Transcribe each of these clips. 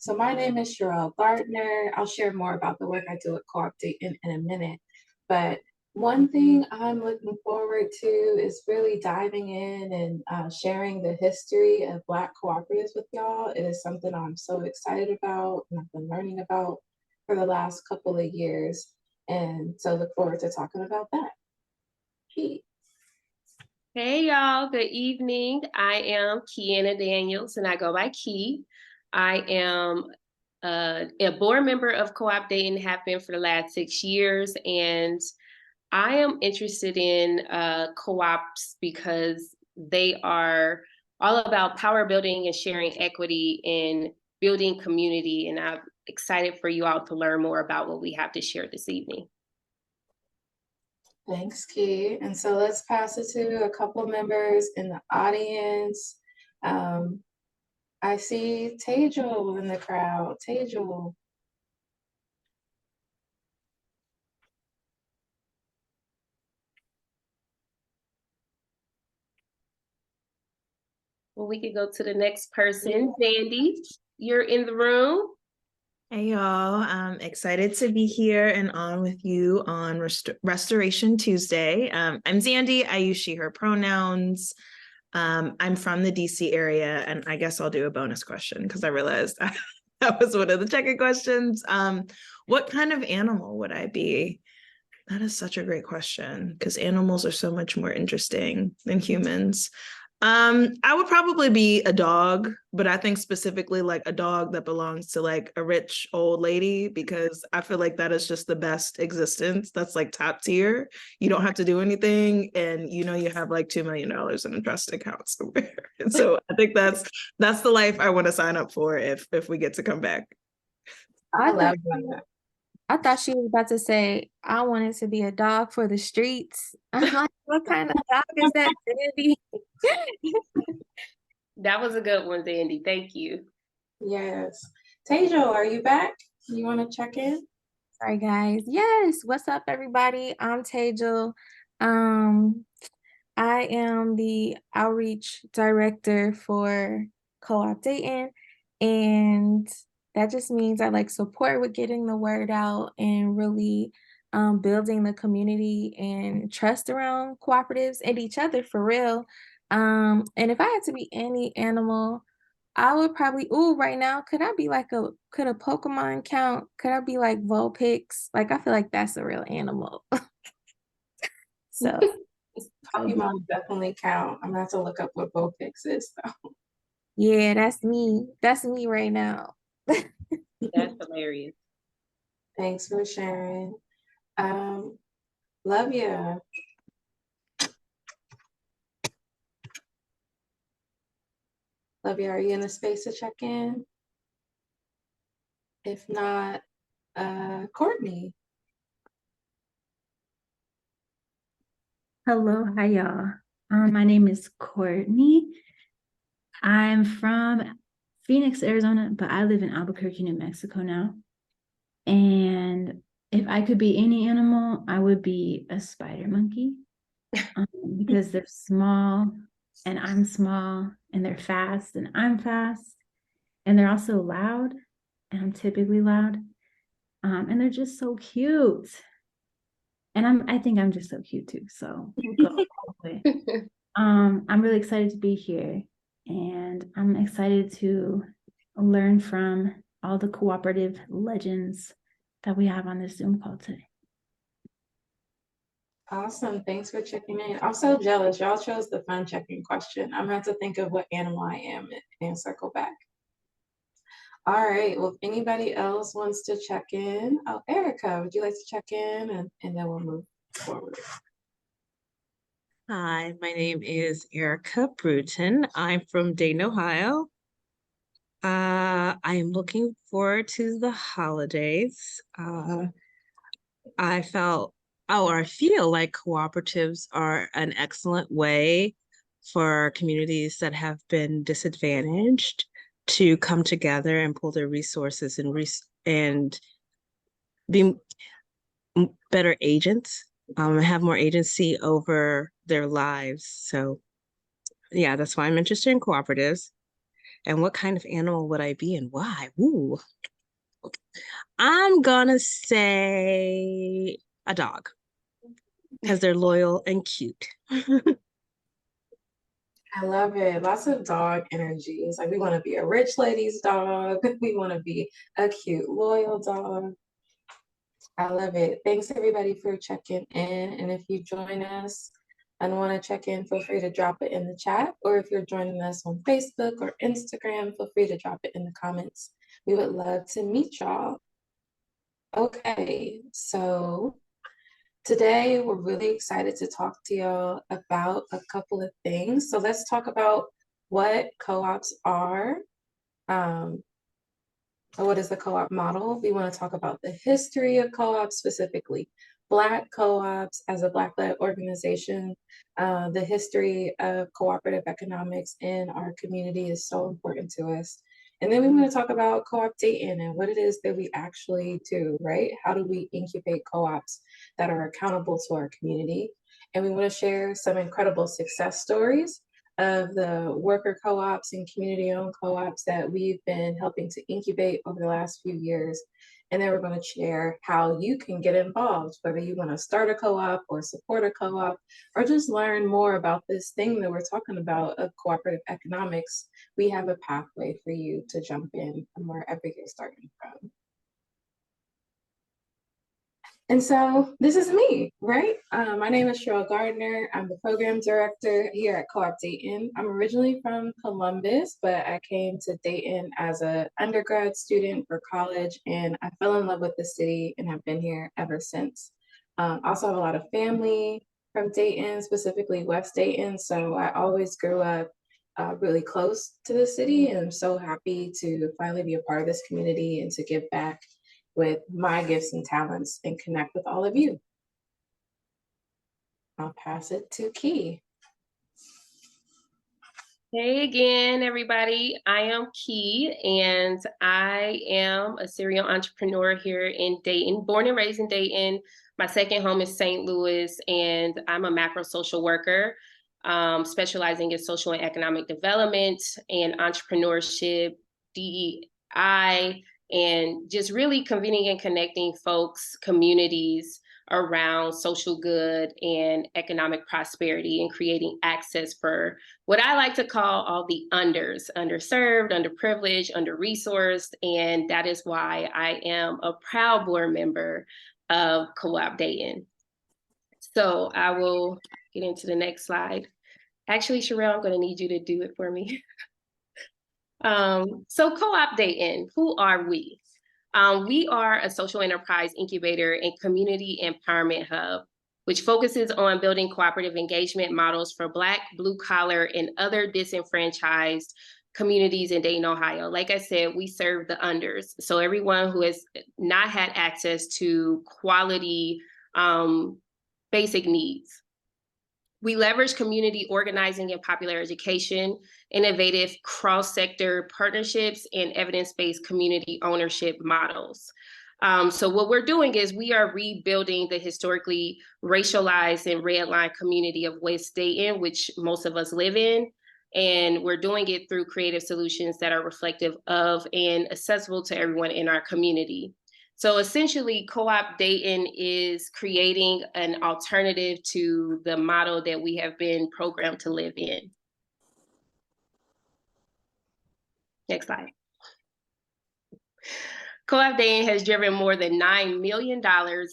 So my name is Sherelle Gardner. I'll share more about the work I do at Co-op Dayton in a minute. But one thing I'm looking forward to is really diving in and sharing the history of Black cooperatives with y'all. It is something I'm so excited about and I've been learning about for the last couple of years. And so look forward to talking about that. Pete. Hey y'all, good evening. I am Kiana Daniels and I go by Key. I am a board member of Co-op Dayton, have been for the last 6 years, and I am interested in co-ops because they are all about power building and sharing equity and building community, and I'm excited for you all to learn more about what we have to share this evening. Thanks, Key. And so let's pass it to a couple members in the audience. I see Tejal in the crowd. Tejal. Well, we could go to the next person. Zandy, you're in the room. Hey y'all, I'm excited to be here and on with you on Restoration Tuesday. I'm Zandy, I use she, her pronouns. I'm from the DC area, and I guess I'll do a bonus question because I realized that was one of the check-in questions. What kind of animal would I be? That is such a great question because animals are so much more interesting than humans. I would probably be a dog, but I think specifically like a dog that belongs to like a rich old lady, because I feel like that is just the best existence. That's like top tier. You don't have to do anything, and you know you have like $2 million in a trust account somewhere. And so I think that's the life I want to sign up for if we get to come back. I love that. I thought she was about to say, I wanted to be a dog for the streets. I'm like, what kind of dog is that, Zandy? That was a good one, Zandy. Thank you. Yes. Tejal, are you back? You want to check in? Sorry, guys. Yes. What's up, everybody? I'm Tejal. I am the outreach director for Co-op Dayton, and that just means I like support with getting the word out and really building the community and trust around cooperatives and each other for real. And if I had to be any animal, I would probably, right now, could I be like could a Pokemon count? Could I be like Vulpix? Like, I feel like that's a real animal. So Pokemon definitely count. I'm gonna have to look up what Vulpix is though. yeah, that's me. That's me right now. That's hilarious. Thanks for sharing. Love you. Love you. Are you in a space to check in? If not, Courtney. Hello, hi y'all. My name is Courtney. I'm from Phoenix, Arizona, but I live in Albuquerque, New Mexico now. And if I could be any animal, I would be a spider monkey because they're small and I'm small, and they're fast and I'm fast, and they're also loud and I'm typically loud. And they're just so cute. And I think I'm just so cute too. So we'll go all the way. I'm really excited to be here, and I'm excited to learn from all the cooperative legends that we have on this Zoom call today. Awesome. Thanks for checking in. I'm so jealous. Y'all chose the fun checking question. I'm gonna have to think of what animal I am and circle back. All right. Well, if anybody else wants to check in, Erica, would you like to check in, and then we'll move forward. Hi, my name is Erica Bruton. I'm from Dayton, Ohio. I am looking forward to the holidays. I feel like cooperatives are an excellent way for communities that have been disadvantaged to come together and pull their resources and be better agents, have more agency over their lives. So yeah, that's why I'm interested in cooperatives. And what kind of animal would I be and why? Ooh. I'm gonna say a dog because they're loyal and cute. I love it. Lots of dog energy. It's like we want to be a rich lady's dog. We want to be a cute, loyal dog. I love it. Thanks everybody for checking in. And if you join us and want to check in, feel free to drop it in the chat. Or if you're joining us on Facebook or Instagram, feel free to drop it in the comments. We would love to meet y'all. Okay, so today we're really excited to talk to y'all about a couple of things. So let's talk about what co-ops are. What is the co-op model? We want to talk about the history of co-ops, specifically Black co-ops as a Black-led organization. The history of cooperative economics in our community is so important to us. And then we want to talk about Co-op Dayton and what it is that we actually do, right? How do we incubate co-ops that are accountable to our community? And we want to share some incredible success stories of the worker co-ops and community-owned co-ops that we've been helping to incubate over the last few years. And then we're going to share how you can get involved, whether you want to start a co-op or support a co-op, or just learn more about this thing that we're talking about of cooperative economics. We have a pathway for you to jump in from wherever you're starting from. And so this is me, right? My name is Cheryl Gardner. I'm the program director here at Co-op Dayton. I'm originally from Columbus, but I came to Dayton as an undergrad student for college, and I fell in love with the city and have been here ever since. I also have a lot of family from Dayton, specifically West Dayton, so I always grew up really close to the city, and I'm so happy to finally be a part of this community and to give back with my gifts and talents and connect with all of you. I'll pass it to Key. Hey again, everybody. I am Key, and I am a serial entrepreneur here in Dayton, born and raised in Dayton. My second home is St. Louis, and I'm a macro social worker, specializing in social and economic development and entrepreneurship, DEI, and just really convening and connecting folks, communities around social good and economic prosperity and creating access for what I like to call all the unders, underserved, underprivileged, under-resourced, and that is why I am a proud board member of Co-op Dayton. So I will get into the next slide. Actually, Sherelle, I'm going to need you to do it for me. So Co-op Dayton, who are we? We are a social enterprise incubator and community empowerment hub, which focuses on building cooperative engagement models for Black, blue-collar, and other disenfranchised communities in Dayton, Ohio. Like I said, we serve the unders. So everyone who has not had access to quality basic needs. We leverage community organizing and popular education, innovative cross-sector partnerships, and evidence-based community ownership models. So what we're doing is we are rebuilding the historically racialized and redlined community of West Dayton, which most of us live in. And we're doing it through creative solutions that are reflective of and accessible to everyone in our community. So essentially, Co-op Dayton is creating an alternative to the model that we have been programmed to live in. Next slide. Co-op Dayton has driven more than $9 million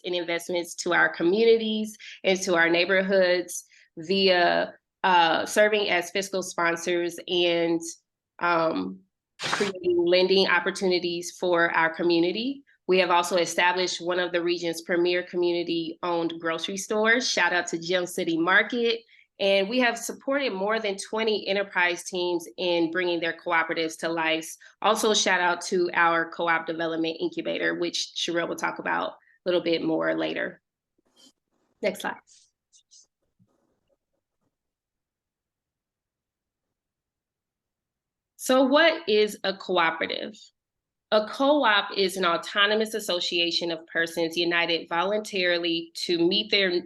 in investments to our communities and to our neighborhoods via serving as fiscal sponsors and creating lending opportunities for our community. We have also established one of the region's premier community-owned grocery stores. Shout out to Gem City Market. And we have supported more than 20 enterprise teams in bringing their cooperatives to life. Also, shout out to our co-op development incubator, which Sherelle will talk about a little bit more later. Next slide. So what is a cooperative? A co-op is an autonomous association of persons united voluntarily to meet their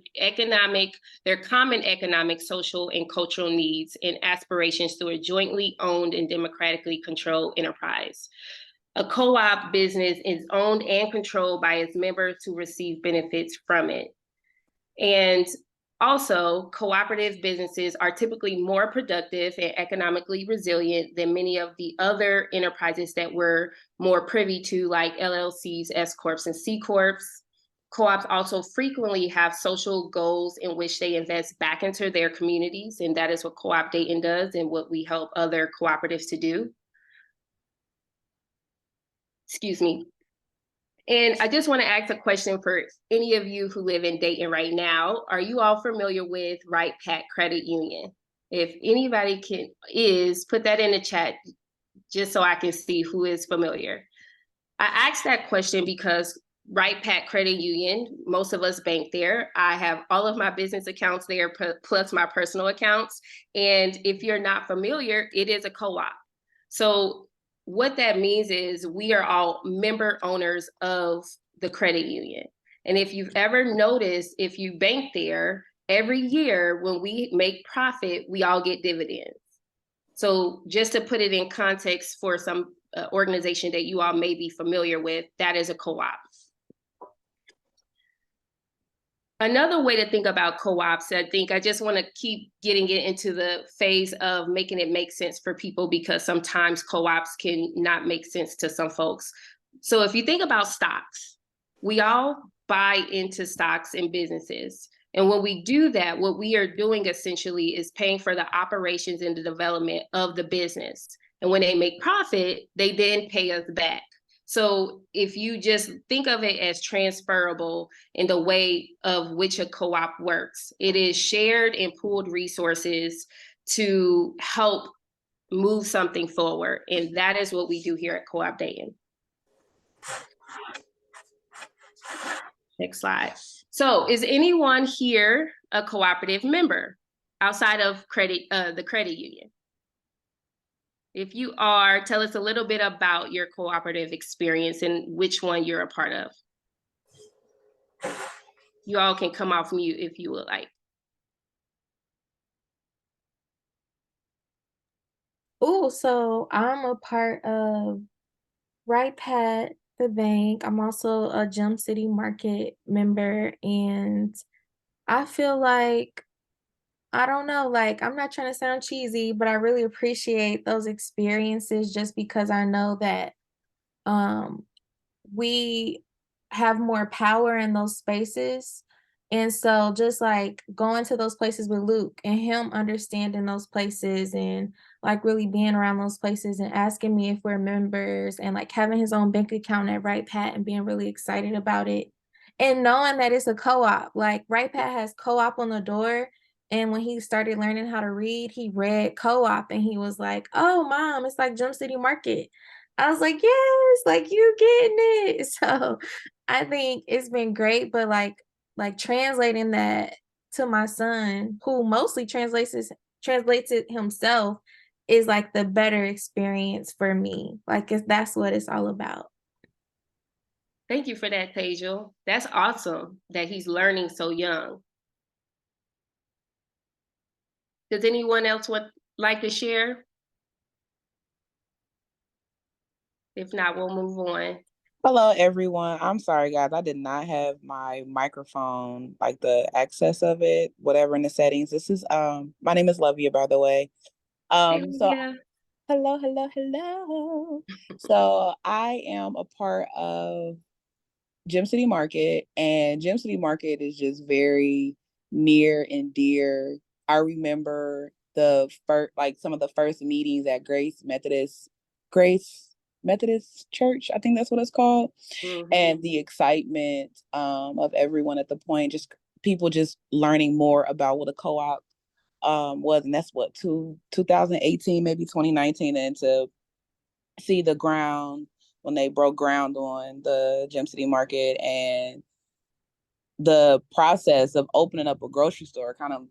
common economic, social, and cultural needs and aspirations through a jointly owned and democratically controlled enterprise. A co-op business is owned and controlled by its members who receive benefits from it. And also, cooperative businesses are typically more productive and economically resilient than many of the other enterprises that we're more privy to, like LLCs, S Corps, and C Corps. Co-ops also frequently have social goals in which they invest back into their communities, and that is what Co-op Dayton does and what we help other cooperatives to do. Excuse me. And I just want to ask a question for any of you who live in Dayton right now. Are you all familiar with Right Pat Credit Union? If anybody put that in the chat just so I can see who is familiar. I asked that question because Right Pat Credit Union, most of us bank there. I have all of my business accounts there plus my personal accounts. And if you're not familiar, it is a co-op. So what that means is we are all member owners of the credit union. And if you've ever noticed, if you bank there, every year when we make profit, we all get dividends. So just to put it in context for some organization that you all may be familiar with, that is a co-op. Another way to think about co-ops, I think I just want to keep getting it into the phase of making it make sense for people because sometimes co-ops can not make sense to some folks. So if you think about stocks, we all buy into stocks and businesses. And when we do that, what we are doing essentially is paying for the operations and the development of the business. And when they make profit, they then pay us back. So if you just think of it as transferable in the way of which a co-op works, it is shared and pooled resources to help move something forward. And that is what we do here at Co-op Dayton. Next slide. So is anyone here a cooperative member outside of the credit union? If you are, tell us a little bit about your cooperative experience and which one you're a part of. You all can come off mute if you would like. Oh, so I'm a part of Right Pat, the bank. I'm also a Gem City Market member, and I feel like, I don't know, like, I'm not trying to sound cheesy, but I really appreciate those experiences just because I know that we have more power in those spaces. And so just like going to those places with Luke and him understanding those places and like really being around those places and asking me if we're members and like having his own bank account at Right Pat and being really excited about it. And knowing that it's a co-op, like Right Pat has co-op on the door. And when he started learning how to read, he read co-op and he was like, "Oh, mom, it's like Gem City Market." I was like, "Yes, like you getting it." So I think it's been great, but like translating that to my son, who mostly translates it himself, is like the better experience for me. Like that's what it's all about. Thank you for that, Tejal. That's awesome that he's learning so young. Does anyone else like to share? If not, we'll move on. Hello, everyone. I'm sorry, guys. I did not have my microphone, like the access of it, whatever in the settings. This is my name is Lovia, by the way. So hello. So I am a part of Gem City Market, and Gem City Market is just very near and dear. I remember some of the first meetings at Grace Methodist Church, I think that's what it's called. Mm-hmm. And the excitement of everyone at the point, just people just learning more about what a co-op was. And that's what, 2018, maybe 2019, and to see the ground when they broke ground on the Gem City Market and the process of opening up a grocery store, kind of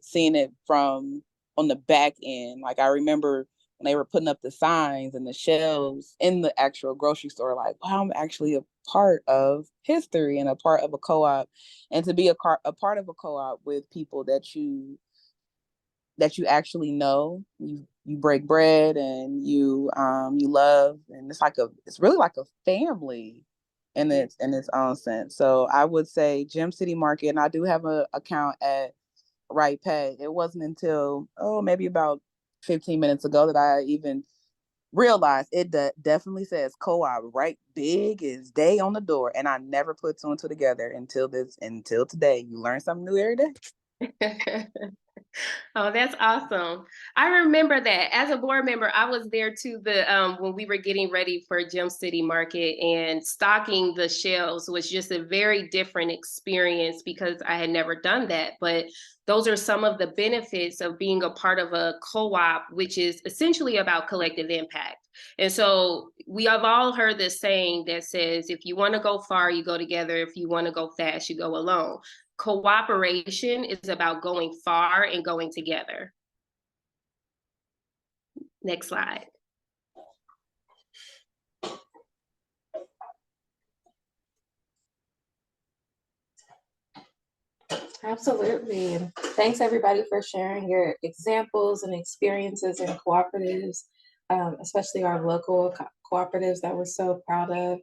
seeing it from on the back end. Like I remember when they were putting up the signs and the shelves in the actual grocery store, like, wow, I'm actually a part of history and a part of a co-op. And to be a part of a co-op with people that you actually know, you break bread and you love, and it's really like a family in its own sense. So I would say Gem City Market, and I do have an account at Right Pay. It wasn't until maybe about 15 minutes ago that I even realized it definitely says co-op right big as day on the door, and I never put two and two together until today. You learn something new every day. Oh, that's awesome. I remember that as a board member, I was there too when we were getting ready for Gem City Market, and stocking the shelves was just a very different experience because I had never done that. But those are some of the benefits of being a part of a co-op, which is essentially about collective impact. And so we have all heard this saying that says, if you want to go far, you go together. If you want to go fast, you go alone. Cooperation is about going far and going together. Next slide. Absolutely. And thanks everybody for sharing your examples and experiences in cooperatives, especially our local cooperatives that we're so proud of.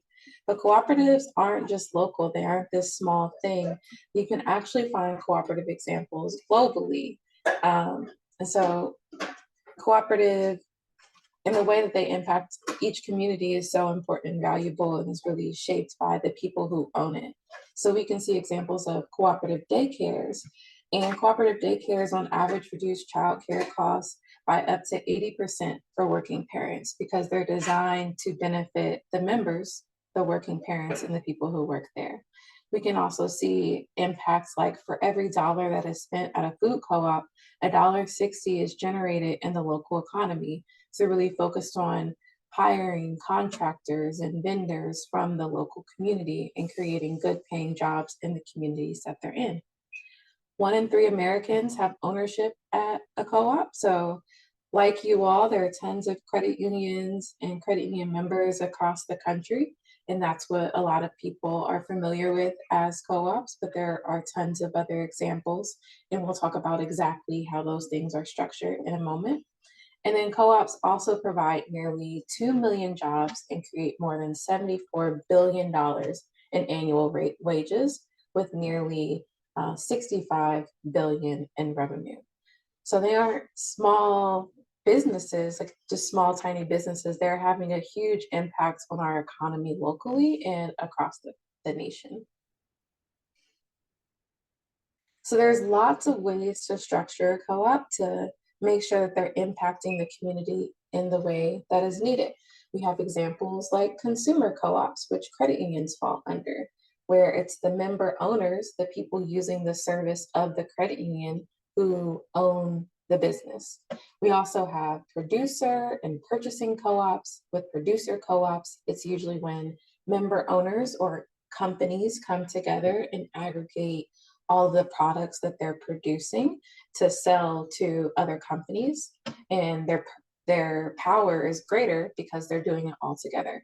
But cooperatives aren't just local, they aren't this small thing. You can actually find cooperative examples globally. And so cooperative and the way that they impact each community is so important and valuable, and is really shaped by the people who own it. So we can see examples of cooperative daycares, and cooperative daycares on average reduce childcare costs by up to 80% for working parents, because they're designed to benefit the members, the working parents, and the people who work there. We can also see impacts like for every dollar that is spent at a food co-op, $1.60 is generated in the local economy. So really focused on hiring contractors and vendors from the local community and creating good paying jobs in the communities that they're in. 1 in 3 Americans have ownership at a co-op. So like you all, there are tons of credit unions and credit union members across the country. And that's what a lot of people are familiar with as co-ops, but there are tons of other examples. And we'll talk about exactly how those things are structured in a moment. And then co-ops also provide nearly 2 million jobs and create more than $74 billion in annual wages, with nearly 65 billion in revenue. So they aren't small businesses, like just small, tiny businesses. They're having a huge impact on our economy locally and across the nation. So there's lots of ways to structure a co-op to make sure that they're impacting the community in the way that is needed. We have examples like consumer co-ops, which credit unions fall under, where it's the member owners, the people using the service of the credit union, who own the business. We also have producer and purchasing co-ops. With producer co-ops, it's usually when member owners or companies come together and aggregate all the products that they're producing to sell to other companies, and their power is greater because they're doing it all together.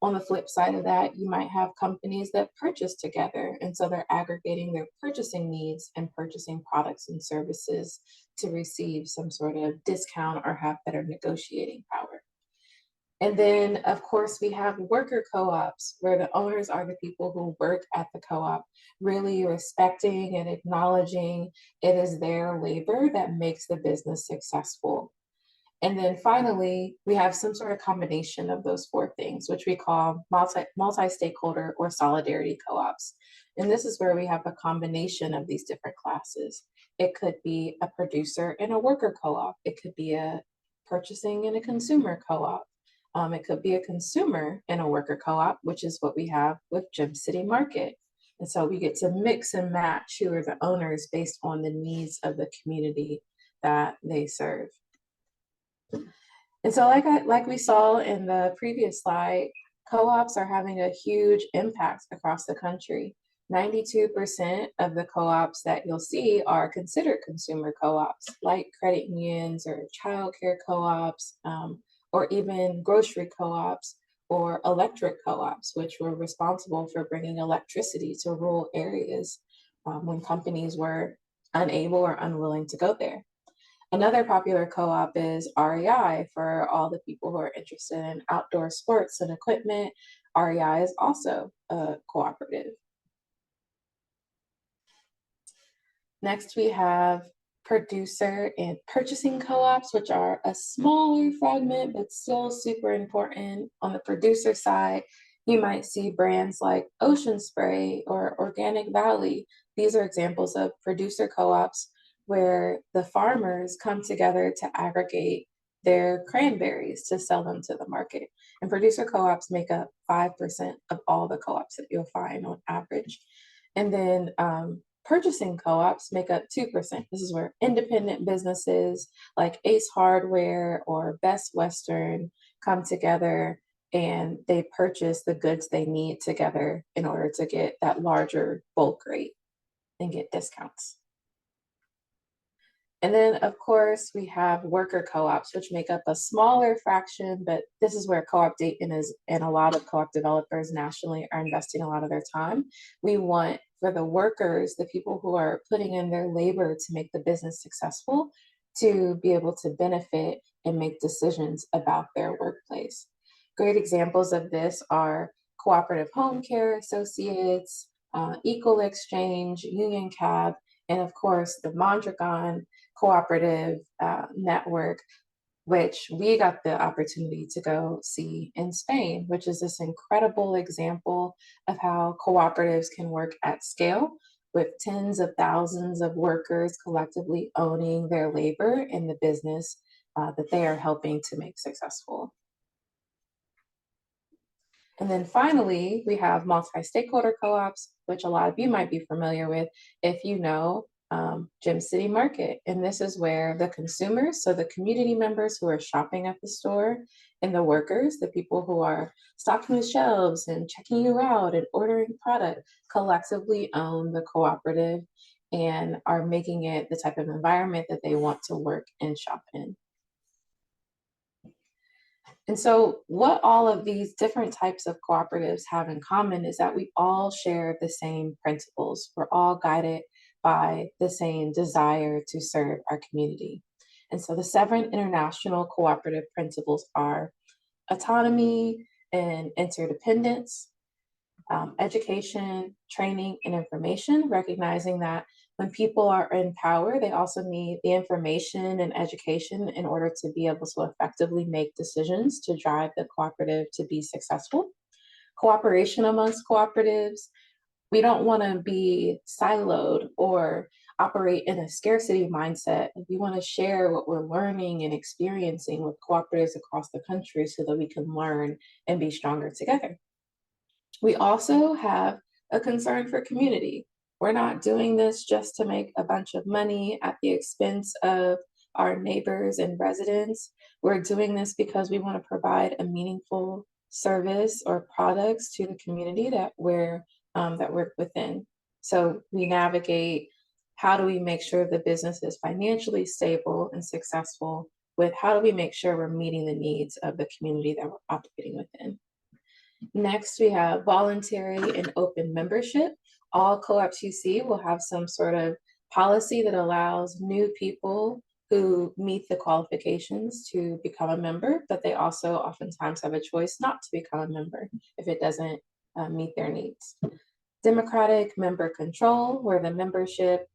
On the flip side of that, you might have companies that purchase together, and so they're aggregating their purchasing needs and purchasing products and services to receive some sort of discount or have better negotiating power. And then, of course, we have worker co-ops, where the owners are the people who work at the co-op, really respecting and acknowledging it is their labor that makes the business successful. And then finally, we have some sort of combination of those 4 things, which we call multi-stakeholder or solidarity co-ops. And this is where we have a combination of these different classes. It could be a producer and a worker co-op. It could be a purchasing and a consumer co-op. It could be a consumer and a worker co-op, which is what we have with Gem City Market. And so we get to mix and match who are the owners based on the needs of the community that they serve. And so like we saw in the previous slide, co-ops are having a huge impact across the country. 92% of the co-ops that you'll see are considered consumer co-ops, like credit unions or childcare co-ops, or even grocery co-ops or electric co-ops, which were responsible for bringing electricity to rural areas when companies were unable or unwilling to go there. Another popular co-op is REI for all the people who are interested in outdoor sports and equipment. REI is also a cooperative. Next, we have producer and purchasing co-ops, which are a smaller fragment, but still super important. On the producer side, you might see brands like Ocean Spray or Organic Valley. These are examples of producer co-ops where the farmers come together to aggregate their cranberries to sell them to the market. And producer co-ops make up 5% of all the co-ops that you'll find on average. And then purchasing co-ops make up 2%. This is where independent businesses like Ace Hardware or Best Western come together and they purchase the goods they need together in order to get that larger bulk rate and get discounts. And then, of course, we have worker co-ops, which make up a smaller fraction, but this is where Co-op Dayton is, and a lot of co-op developers nationally are investing a lot of their time. We want for the workers, the people who are putting in their labor to make the business successful, to be able to benefit and make decisions about their workplace. Great examples of this are Cooperative Home Care Associates, Equal Exchange, Union Cab, and of course the Mondragon Cooperative Network, which we got the opportunity to go see in Spain, which is this incredible example of how cooperatives can work at scale with tens of thousands of workers collectively owning their labor in the business that they are helping to make successful. And then finally, we have multi-stakeholder co-ops, which a lot of you might be familiar with if you know Gym City Market. And this is where the consumers, so the community members who are shopping at the store, and the workers, the people who are stocking the shelves and checking you out and ordering product, collectively own the cooperative and are making it the type of environment that they want to work and shop in. And so what all of these different types of cooperatives have in common is that we all share the same principles. We're all guided by the same desire to serve our community. And so the 7 international cooperative principles are autonomy and interdependence, education, training, and information, recognizing that when people are in power, they also need the information and education in order to be able to effectively make decisions to drive the cooperative to be successful. Cooperation amongst cooperatives. We don't want to be siloed or operate in a scarcity mindset. We want to share what we're learning and experiencing with cooperatives across the country so that we can learn and be stronger together. We also have a concern for community. We're not doing this just to make a bunch of money at the expense of our neighbors and residents. We're doing this because we want to provide a meaningful service or products to the community that we're that work within. So we navigate how do we make sure the business is financially stable and successful with how do we make sure we're meeting the needs of the community that we're operating within. Next, we have voluntary and open membership. All co-ops you see will have some sort of policy that allows new people who meet the qualifications to become a member, but they also oftentimes have a choice not to become a member if it doesn't meet their needs. Democratic member control, where the membership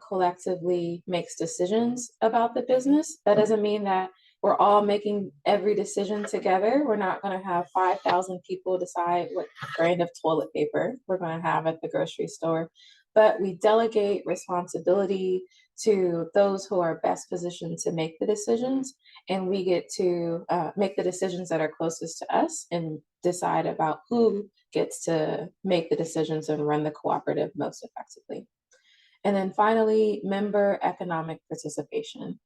collectively makes decisions about the business. That doesn't mean that we're all making every decision together. We're not going to have 5,000 people decide what brand of toilet paper we're going to have at the grocery store, but we delegate responsibility to those who are best positioned to make the decisions, and we get to make the decisions that are closest to us and decide about who gets to make the decisions and run the cooperative most effectively. And then finally, member economic participation.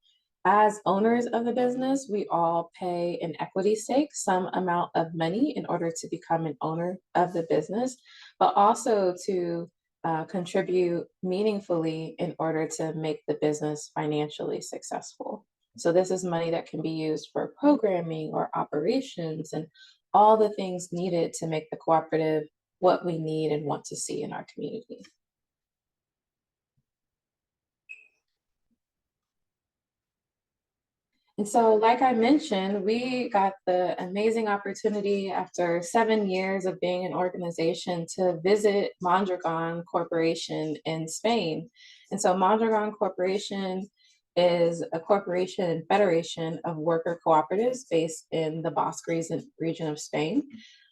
As owners of the business, we all pay an equity stake, some amount of money in order to become an owner of the business, but also to contribute meaningfully in order to make the business financially successful. So this is money that can be used for programming or operations and all the things needed to make the cooperative what we need and want to see in our community. And so, like I mentioned, we got the amazing opportunity after 7 years of being an organization to visit Mondragon Corporation in Spain. And so Mondragon Corporation is a corporation and federation of worker cooperatives based in the Basque region of Spain.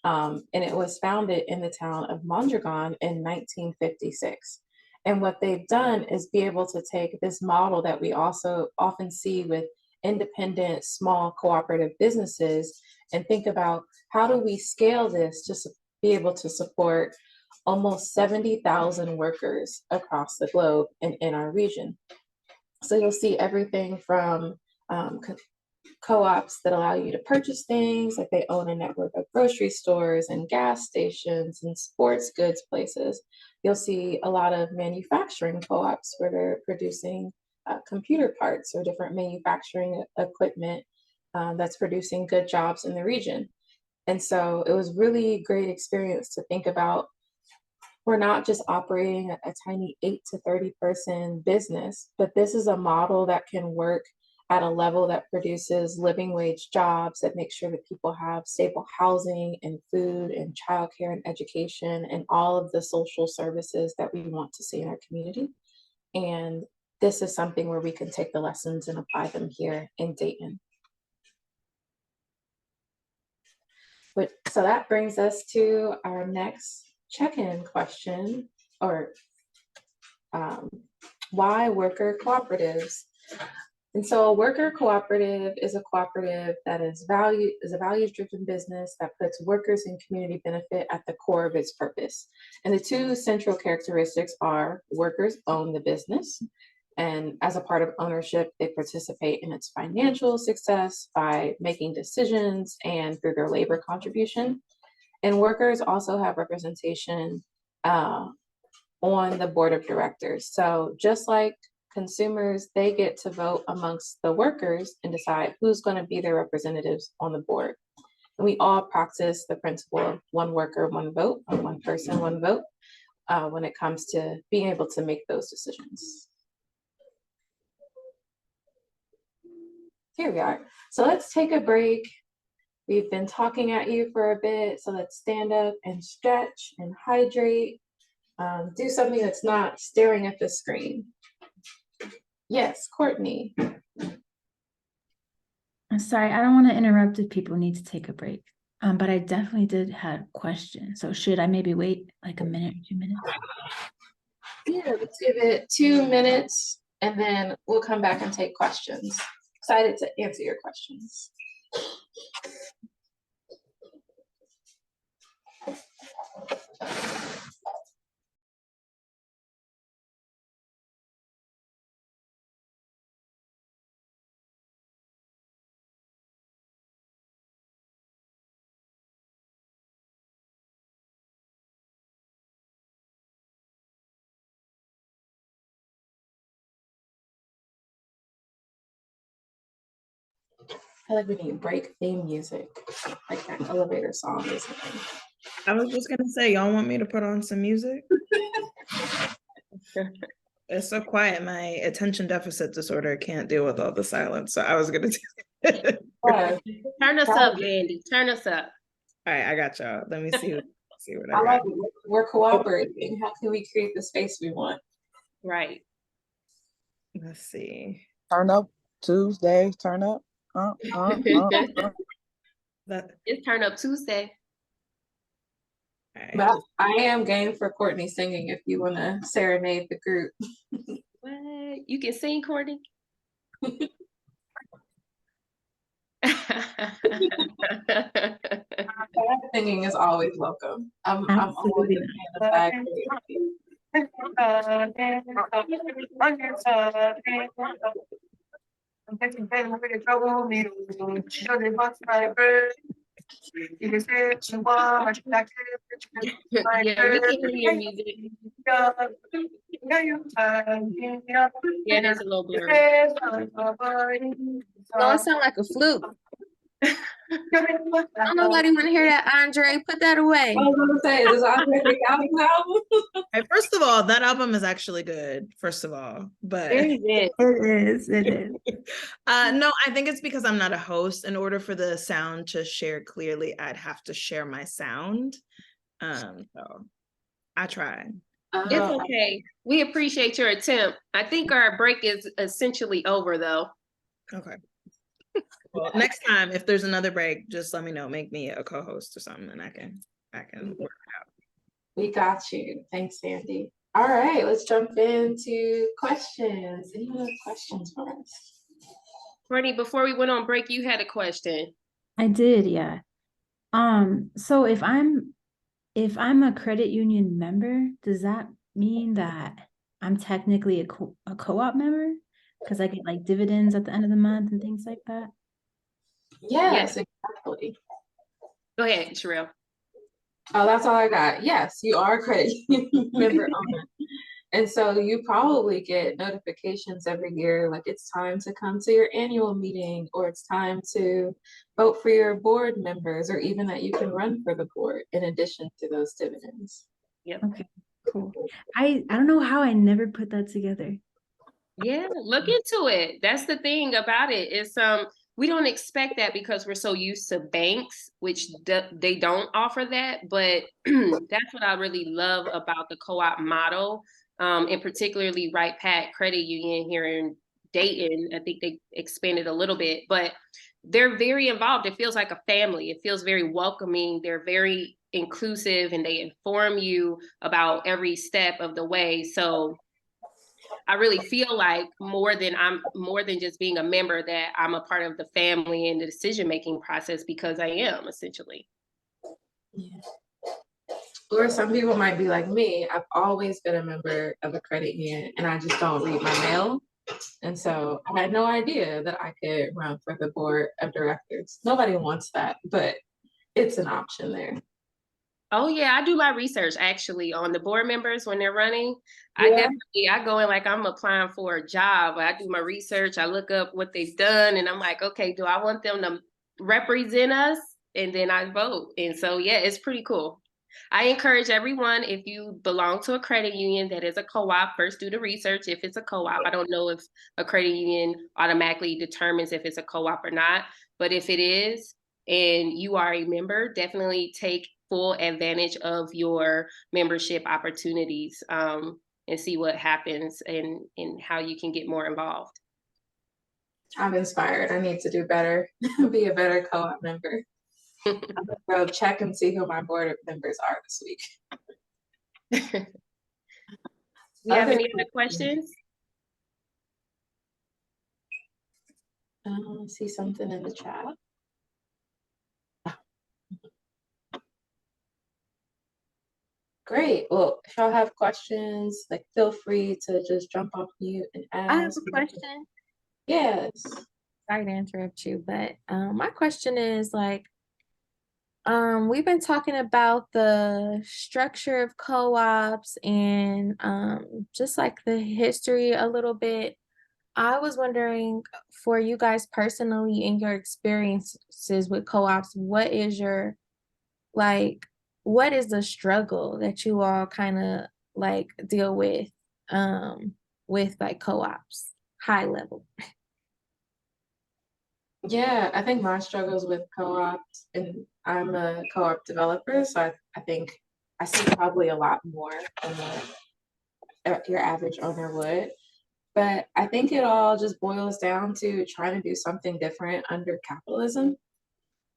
And it was founded in the town of Mondragon in 1956. And what they've done is be able to take this model that we also often see with independent, small cooperative businesses and think about how do we scale this to be able to support almost 70,000 workers across the globe and in our region. So you'll see everything from co-ops that allow you to purchase things, like they own a network of grocery stores and gas stations and sports goods places. You'll see a lot of manufacturing co-ops where they're producing computer parts or different manufacturing equipment that's producing good jobs in the region. And so it was really great experience to think about. We're not just operating a tiny 8 to 30 person business, but this is a model that can work at a level that produces living wage jobs, that makes sure that people have stable housing and food and childcare and education and all of the social services that we want to see in our community. And this is something where we can take the lessons and apply them here in Dayton. So that brings us to our next check-in question, or why worker cooperatives? And so a worker cooperative is a cooperative that is a values-driven business that puts workers and community benefit at the core of its purpose. And the two central characteristics are workers own the business, and as a part of ownership, they participate in its financial success by making decisions and through their labor contribution. And workers also have representation on the board of directors. So just like consumers, they get to vote amongst the workers and decide who's going to be their representatives on the board. And we all practice the principle of one worker, one vote, or one person, one vote when it comes to being able to make those decisions. Here we are. So let's take a break. We've been talking at you for a bit, so let's stand up and stretch and hydrate. Do something that's not staring at the screen. Yes, Courtney. I'm sorry, I don't want to interrupt if people need to take a break. But I definitely did have questions. So should I maybe wait like a minute or 2 minutes? Yeah, let's give it 2 minutes and then we'll come back and take questions. Excited to answer your questions. I feel like we need break theme music, like that elevator song or something. I was just gonna say, y'all want me to put on some music? It's so quiet. My attention deficit disorder can't deal with all the silence. So I was gonna do Turn us up, Mandy. Turn us up. All right, I got y'all. Let me see what I I love got. it. We're cooperating. How can we create the space we want? Right. Let's see. Turn up Tuesday, turn up. It's Turn Up Tuesday. Right. But I am game for Courtney singing if you want to serenade the group. What? You can sing, Courtney? Singing is always welcome. I'm always a fan of Yeah, we can hear your music. Yeah, there's a little blurry. No, it sounds like a flute. Don't nobody want to hear that, Andre. Put that away. I was gonna say, does Andre think album? Hey, first of all, that album is actually good, first of all, but Very good. It is. no, I think it's because I'm not a host. In order for the sound to share clearly, I'd have to share my sound. So I tried. It's okay. We appreciate your attempt. I think our break is essentially over though. Okay. Well, next time, if there's another break, just let me know. Make me a co-host or something, and I can work it out. We got you. Thanks, Sandy. All right, let's jump into questions. Anyone have questions for us? Courtney, before we went on break, you had a question. I did, yeah. So if I'm a credit union member, does that mean that I'm technically a co-op member? Because I get like dividends at the end of the month and things like that. Yes, exactly. Go ahead, Sherelle. Oh, that's all I got. Yes, you are a credit union member owner. And so you probably get notifications every year, like it's time to come to your annual meeting, or it's time to vote for your board members, or even that you can run for the board in addition to those dividends. Yep. Okay, cool. I don't know how I never put that together. Yeah, look into it. That's the thing about it is we don't expect that because we're so used to banks, which they don't offer that. But that's what I really love about the co-op model, and particularly Right Pat Credit Union here in Dayton. I think they expanded a little bit, but they're very involved. It feels like a family. It feels very welcoming. They're very inclusive, and they inform you about every step of the way. So I really feel like more than just being a member, that I'm a part of the family and the decision-making process, because I am essentially. Yeah. Or some people might be like me. I've always been a member of a credit union and I just don't read my mail. And so I had no idea that I could run for the board of directors. Nobody wants that, but it's an option there. Oh yeah, I do my research actually on the board members when they're running. Yeah. I go in like I'm applying for a job. I do my research. I look up what they've done, and I'm like, okay, do I want them to represent us? And then I vote. And so yeah, it's pretty cool. I encourage everyone, if you belong to a credit union that is a co-op, first do the research if it's a co-op. I don't know if a credit union automatically determines if it's a co-op or not, but if it is and you are a member, definitely take full advantage of your membership opportunities, and see what happens and how you can get more involved. I'm inspired. I need to do better, be a better co-op member. I'm gonna go check and see who my board members are this week. Do you have any other questions? I see something in the chat. Great. Well, if y'all have questions, like feel free to just jump off mute and ask. I have a question. Yes. Sorry to interrupt you, but my question is like, we've been talking about the structure of co-ops and just like the history a little bit. I was wondering, for you guys personally in your experiences with co-ops, what is the struggle that you all kind of like deal with like co-ops, high level? Yeah, I think my struggles with co-ops, and I'm a co-op developer, so I think I see probably a lot more than your average owner would. But I think it all just boils down to trying to do something different under capitalism.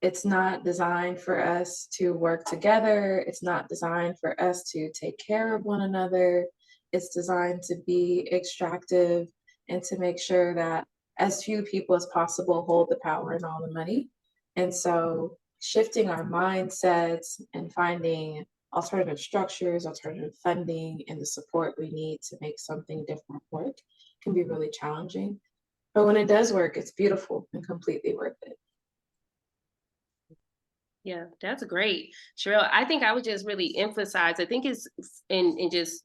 It's not designed for us to work together. It's not designed for us to take care of one another. It's designed to be extractive and to make sure that as few people as possible hold the power and all the money. And so shifting our mindsets and finding alternative structures, alternative funding, and the support we need to make something different work can be really challenging. But when it does work, it's beautiful and completely worth it. Yeah, that's great. Sherelle, I think I would just really emphasize, I think it's, and just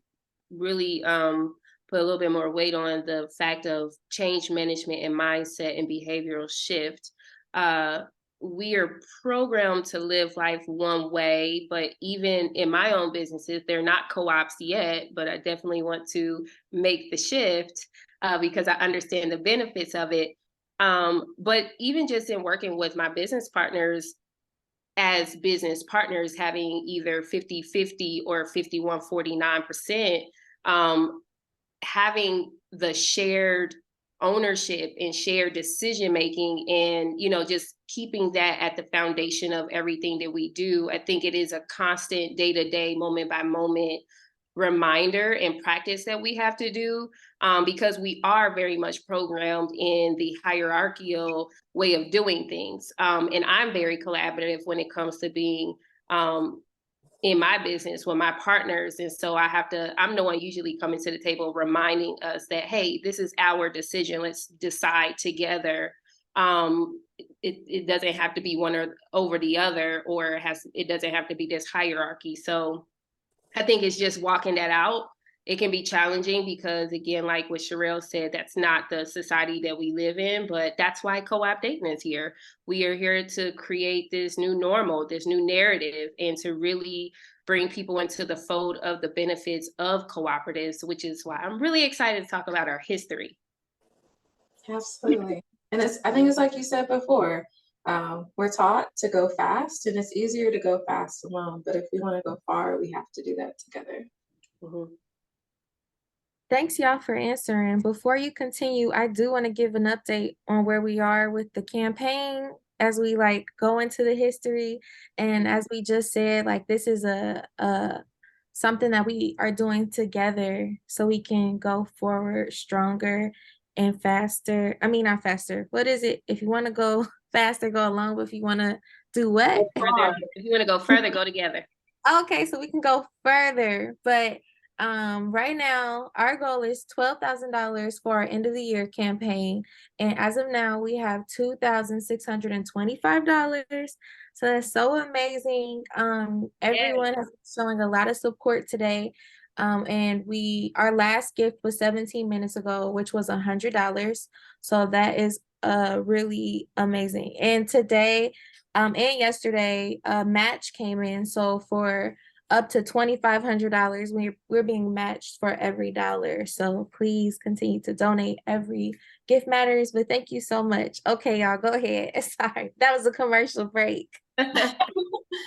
really put a little bit more weight on the fact of change management and mindset and behavioral shift. We are programmed to live life one way, but even in my own businesses, they're not co-ops yet, but I definitely want to make the shift because I understand the benefits of it. But even just in working with my business partners, as business partners, having either 50-50 or 51-49%, having the shared ownership and shared decision making, and just keeping that at the foundation of everything that we do. I think it is a constant day-to-day, moment by moment reminder and practice that we have to do, because we are very much programmed in the hierarchical way of doing things. And I'm very collaborative when it comes to being in my business with my partners. And so I'm the one usually coming to the table reminding us that, hey, this is our decision. Let's decide together. It doesn't have to be one or over the other, or it doesn't have to be this hierarchy. So I think it's just walking that out. It can be challenging because, again, like what Sherelle said, that's not the society that we live in, but that's why Co-op Dayton is here. We are here to create this new normal, this new narrative, and to really bring people into the fold of the benefits of cooperatives, which is why I'm really excited to talk about our history. Absolutely. And I think it's like you said before, we're taught to go fast, and it's easier to go fast alone. But if we want to go far, we have to do that together. Mm-hmm. Thanks, y'all, for answering. Before you continue, I do want to give an update on where we are with the campaign as we go into the history. And as we just said, this is a something that we are doing together so we can go forward stronger and faster. I mean, not faster. What is it? If you want to go faster, go along. But if you want to do what? If you want to go further, go together. Okay, so we can go further. But right now, our goal is $12,000 for our end of the year campaign. And as of now, we have $2,625. So that's so amazing. Everyone has been showing a lot of support today. And our last gift was 17 minutes ago, which was $100. So that is really amazing. And today and yesterday, a match came in. So for up to $2,500, we're being matched for every dollar. So please continue to donate. Every gift matters. But thank you so much. Okay, y'all, go ahead. Sorry, that was a commercial break. That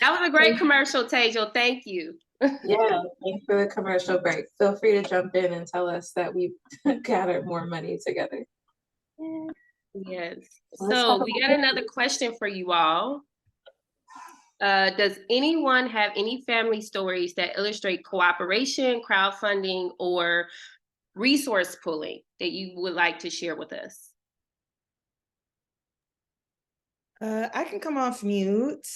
was a great commercial, Tejal. Thank you. Yeah, thanks for the commercial break. Feel free to jump in and tell us that we've gathered more money together. Yes. So we got another question for you all. Does anyone have any family stories that illustrate cooperation, crowdfunding, or resource pooling that you would like to share with us? I can come off mute.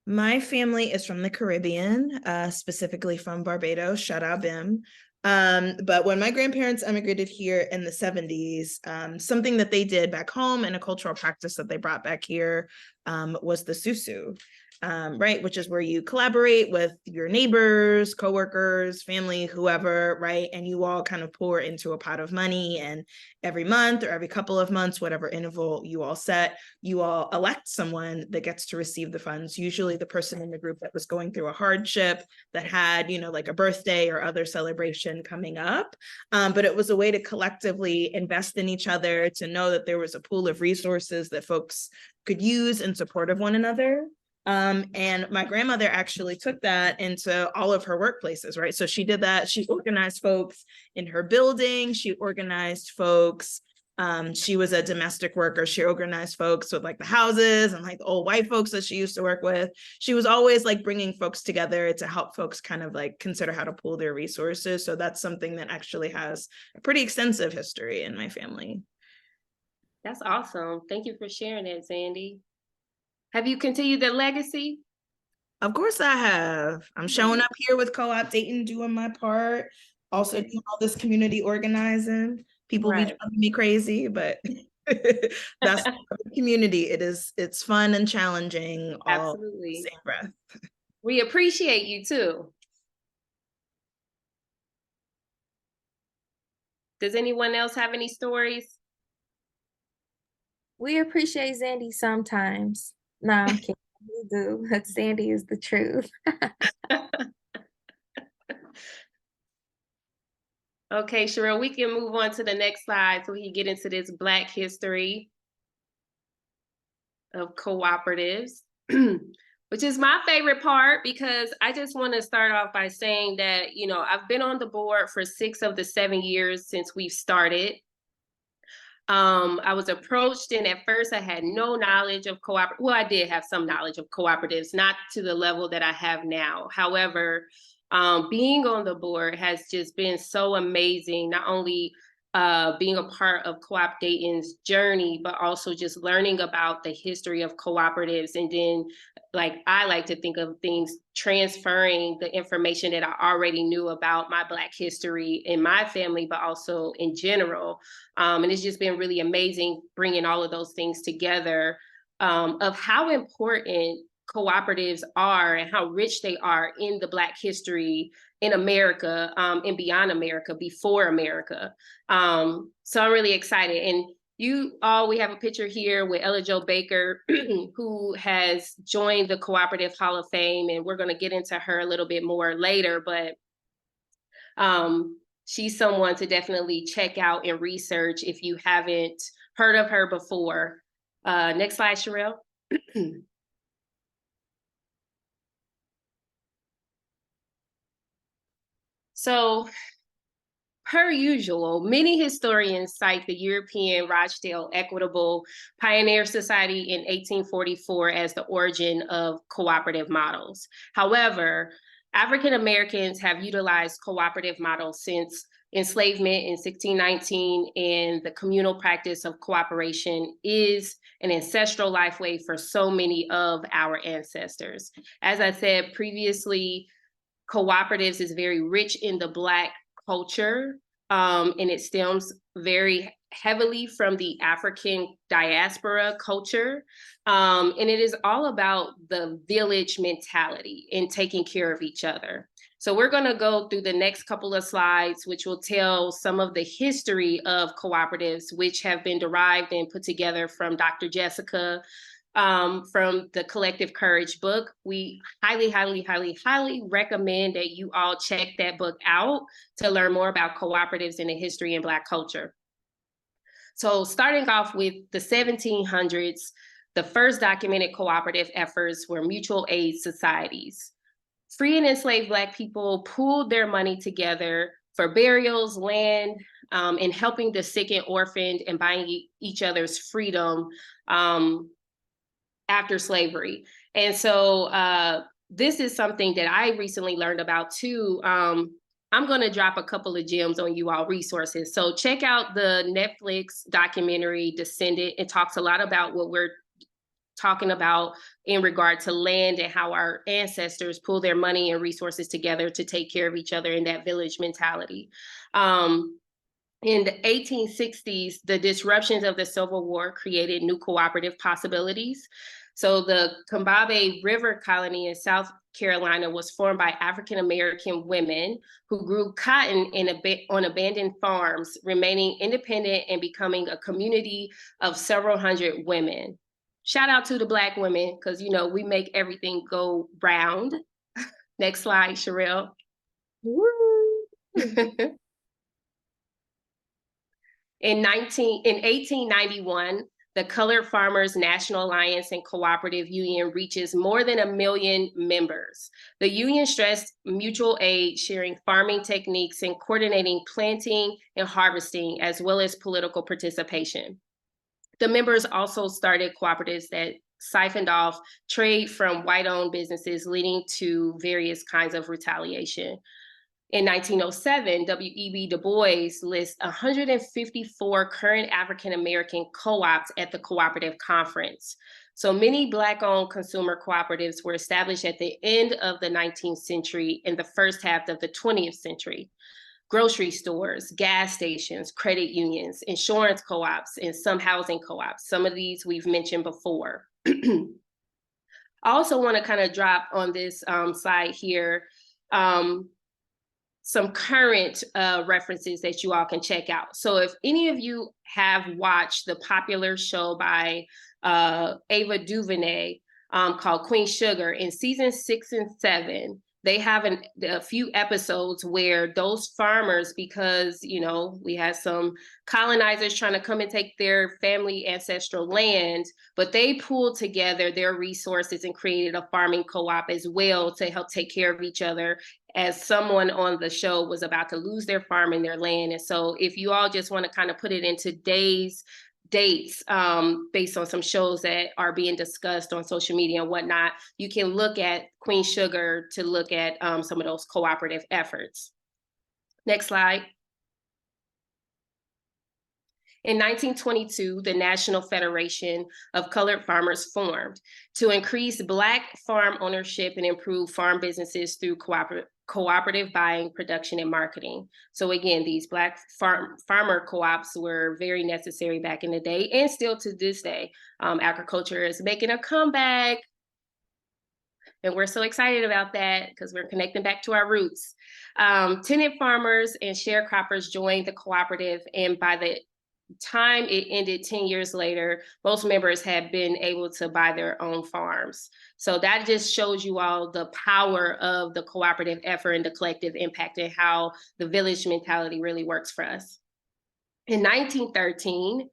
My family is from the Caribbean, specifically from Barbados. Shout out Bim. But when my grandparents emigrated here in the 70s, something that they did back home and a cultural practice that they brought back here was the susu, right? Which is where you collaborate with your neighbors, coworkers, family, whoever, right? And you all kind of pour into a pot of money, and every month or every couple of months, whatever interval you all set, you all elect someone that gets to receive the funds, usually the person in the group that was going through a hardship, that had, like a birthday or other celebration coming up. But it was a way to collectively invest in each other, to know that there was a pool of resources that folks could use in support of one another. And my grandmother actually took that into all of her workplaces, right? So she did that. She organized folks in her building. She organized folks. She was a domestic worker. She organized folks with the houses and the old white folks that she used to work with. She was always bringing folks together to help folks kind of consider how to pool their resources. So that's something that actually has a pretty extensive history in my family. That's awesome. Thank you for sharing that, Sandy. Have you continued the legacy? Of course I have. I'm showing up here with Co-op Dayton, doing my part. Also doing all this community organizing. People be driving me crazy, but That's the community. It's fun and challenging all Absolutely. same breath. We appreciate you too. Does anyone else have any stories? We appreciate Zandy sometimes. No, I'm kidding. We do. Zandy is the truth. Okay, Sherelle, we can move on to the next slide so we can get into this Black history of cooperatives, which is my favorite part, because I just want to start off by saying that, you know, I've been on the board for 6 of the 7 years since we've started. I was approached, and at first I had no knowledge of cooperatives. Well, I did have some knowledge of cooperatives, not to the level that I have now. However, being on the board has just been so amazing, not only being a part of Co-op Dayton's journey, but also just learning about the history of cooperatives. And then, like, I like to think of things transferring the information that I already knew about my Black history in my family, but also in general. And it's just been really amazing bringing all of those things together, of how important cooperatives are and how rich they are in the Black history in America, and beyond America, before America. So I'm really excited. And we have a picture here with Ella Jo Baker, who has joined the Cooperative Hall of Fame, and we're going to get into her a little bit more later, but she's someone to definitely check out and research if you haven't heard of her before. Next slide, Sherelle. So, per usual, many historians cite the European Rochdale Equitable Pioneer Society in 1844 as the origin of cooperative models. However, African Americans have utilized cooperative models since enslavement in 1619, and the communal practice of cooperation is an ancestral life way for so many of our ancestors. As I said previously, cooperatives is very rich in the Black culture, and it stems very heavily from the African diaspora culture. And it is all about the village mentality and taking care of each other. So we're going to go through the next couple of slides, which will tell some of the history of cooperatives, which have been derived and put together from Dr. Jessica, from the Collective Courage book. We highly, highly, highly, highly recommend that you all check that book out to learn more about cooperatives and the history in Black culture. So starting off with the 1700s, the first documented cooperative efforts were mutual aid societies. Free and enslaved Black people pooled their money together for burials, land, and helping the sick and orphaned, and buying each other's freedom after slavery. And so this is something that I recently learned about too. I'm going to drop a couple of gems on you all resources. So check out the Netflix documentary Descendant. It talks a lot about what we're talking about in regard to land and how our ancestors pull their money and resources together to take care of each other in that village mentality. In the 1860s, the disruptions of the Civil War created new cooperative possibilities. So the Combahee River Colony in South Carolina was formed by African-American women who grew cotton on abandoned farms, remaining independent and becoming a community of several hundred women. Shout out to the Black women, because, you know, we make everything go round. Next slide, Sherelle. In 1891, the Colored Farmers National Alliance and Cooperative Union reaches more than 1 million members. The union stressed mutual aid, sharing farming techniques, and coordinating planting and harvesting, as well as political participation. The members also started cooperatives that siphoned off trade from white-owned businesses, leading to various kinds of retaliation. In 1907, W.E.B. Du Bois lists 154 current African-American co-ops at the Cooperative Conference. So many Black-owned consumer cooperatives were established at the end of the 19th century and the first half of the 20th century. grocery stores, gas stations, credit unions, insurance co-ops, and some housing co-ops. Some of these we've mentioned before. I also want to kind of drop on this side here some current references that you all can check out. So if any of you have watched the popular show by Ava DuVernay called Queen Sugar, in season 6 and 7, they have a few episodes where those farmers, because, you know, we had some colonizers trying to come and take their family ancestral land, but they pooled together their resources and created a farming co-op as well to help take care of each other, as someone on the show was about to lose their farm and their land. And so if you all just want to kind of put it in today's dates based on some shows that are being discussed on social media and whatnot, you can look at Queen Sugar to look at some of those cooperative efforts. Next slide. In 1922, the National Federation of Colored Farmers formed to increase Black farm ownership and improve farm businesses through cooperative buying, production, and marketing. So again, these Black farmer co-ops were very necessary back in the day, and still to this day. Agriculture is making a comeback, and we're so excited about that because we're connecting back to our roots. Tenant farmers and sharecroppers joined the cooperative, and by the time it ended 10 years later, most members had been able to buy their own farms. So that just shows you all the power of the cooperative effort and the collective impact and how the village mentality really works for us. In 1913,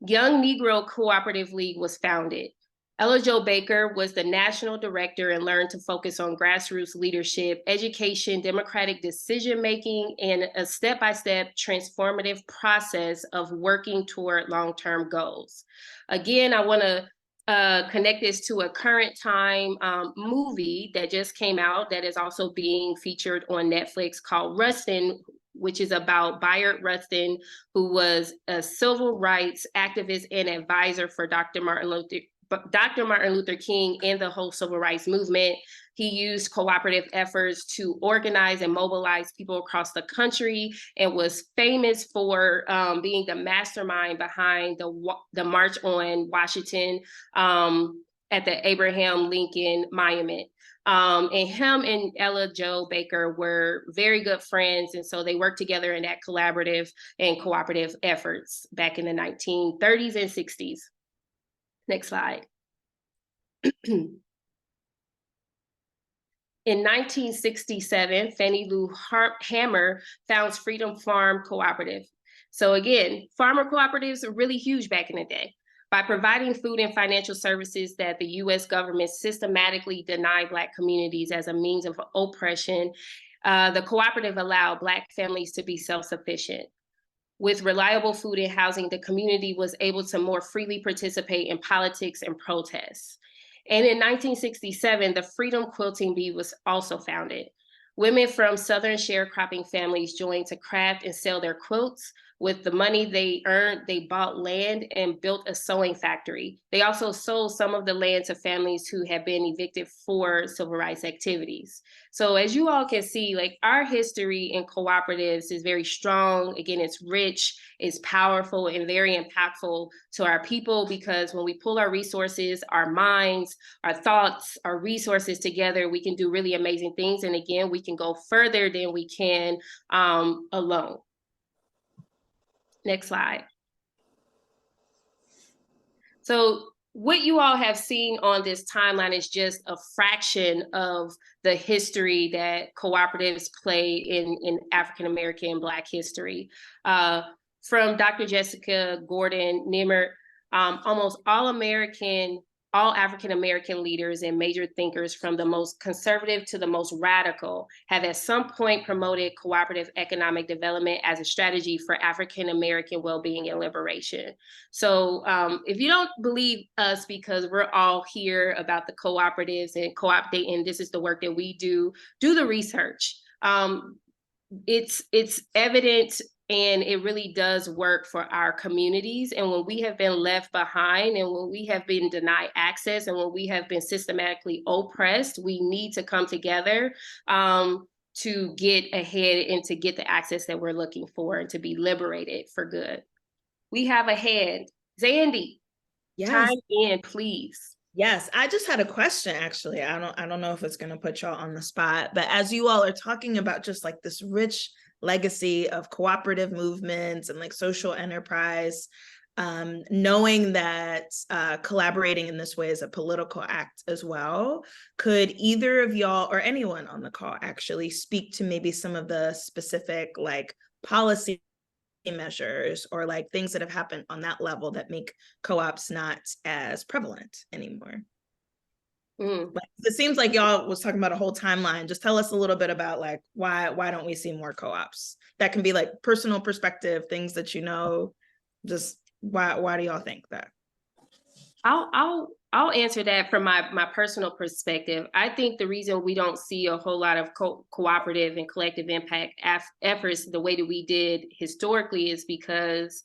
Young Negro Cooperative League was founded. Ella Jo Baker was the national director and learned to focus on grassroots leadership, education, democratic decision-making, and a step-by-step transformative process of working toward long-term goals. Again, I want to connect this to a current time movie that just came out that is also being featured on Netflix called Rustin, which is about Bayard Rustin, who was a civil rights activist and advisor for Dr. Martin Luther King and the whole civil rights movement. He used cooperative efforts to organize and mobilize people across the country, and was famous for being the mastermind behind the March on Washington at the Abraham Lincoln Monument. And him and Ella Jo Baker were very good friends, and so they worked together in that collaborative and cooperative efforts back in the 1930s and 60s. Next slide. In 1967, Fannie Lou Hamer founds Freedom Farm Cooperative. So again, farmer cooperatives are really huge back in the day. By providing food and financial services that the US government systematically denied Black communities as a means of oppression, the cooperative allowed Black families to be self-sufficient. With reliable food and housing, the community was able to more freely participate in politics and protests. And in 1967, the Freedom Quilting Bee was also founded. Women from Southern sharecropping families joined to craft and sell their quilts. With the money they earned, they bought land and built a sewing factory. They also sold some of the land to families who had been evicted for civil rights activities. So as you all can see, like, our history in cooperatives is very strong. Again, it's rich, it's powerful, and very impactful to our people, because when we pull our resources, our minds, our thoughts, our resources together, we can do really amazing things. And again, we can go further than we can alone. Next slide. So what you all have seen on this timeline is just a fraction of the history that cooperatives play in African-American and Black history. From Dr. Jessica Gordon Nimmer, almost all African-American leaders and major thinkers, from the most conservative to the most radical, have at some point promoted cooperative economic development as a strategy for African-American well-being and liberation. So if you don't believe us because we're all here about the cooperatives and Co-op Dayton, this is the work that we do the research. It's evident, and it really does work for our communities. And when we have been left behind, and when we have been denied access, and when we have been systematically oppressed, we need to come together to get ahead and to get the access that we're looking for and to be liberated for good. We have a hand. Zandy, Yes. chime in, please. Yes, I just had a question actually. I don't know if it's going to put y'all on the spot, but as you all are talking about just like this rich legacy of cooperative movements and like social enterprise, knowing that collaborating in this way is a political act as well, could either of y'all or anyone on the call actually speak to maybe some of the specific like policy measures or like things that have happened on that level that make co-ops not as prevalent anymore? Like, it seems like y'all was talking about a whole timeline. Just tell us a little bit about like why don't we see more co-ops? That can be like personal perspective, things that you know. Just why do y'all think that? I'll answer that from my personal perspective. I think the reason we don't see a whole lot of cooperative and collective impact efforts the way that we did historically is because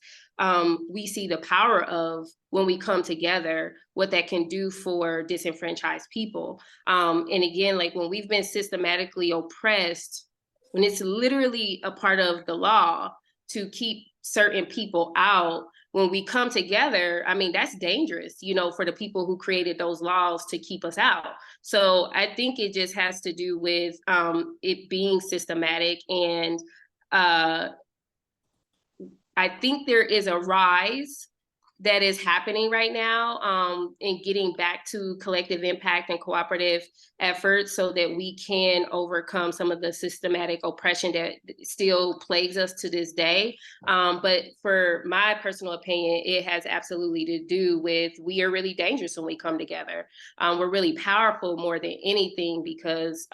we see the power of when we come together, what that can do for disenfranchised people. And again, like when we've been systematically oppressed, when it's literally a part of the law to keep certain people out, when we come together, I mean, that's dangerous, you know, for the people who created those laws to keep us out. So I think it just has to do with it being systematic. And I think there is a rise that is happening right now in getting back to collective impact and cooperative efforts so that we can overcome some of the systematic oppression that still plagues us to this day. But for my personal opinion, it has absolutely to do with we are really dangerous when we come together. We're really powerful more than anything because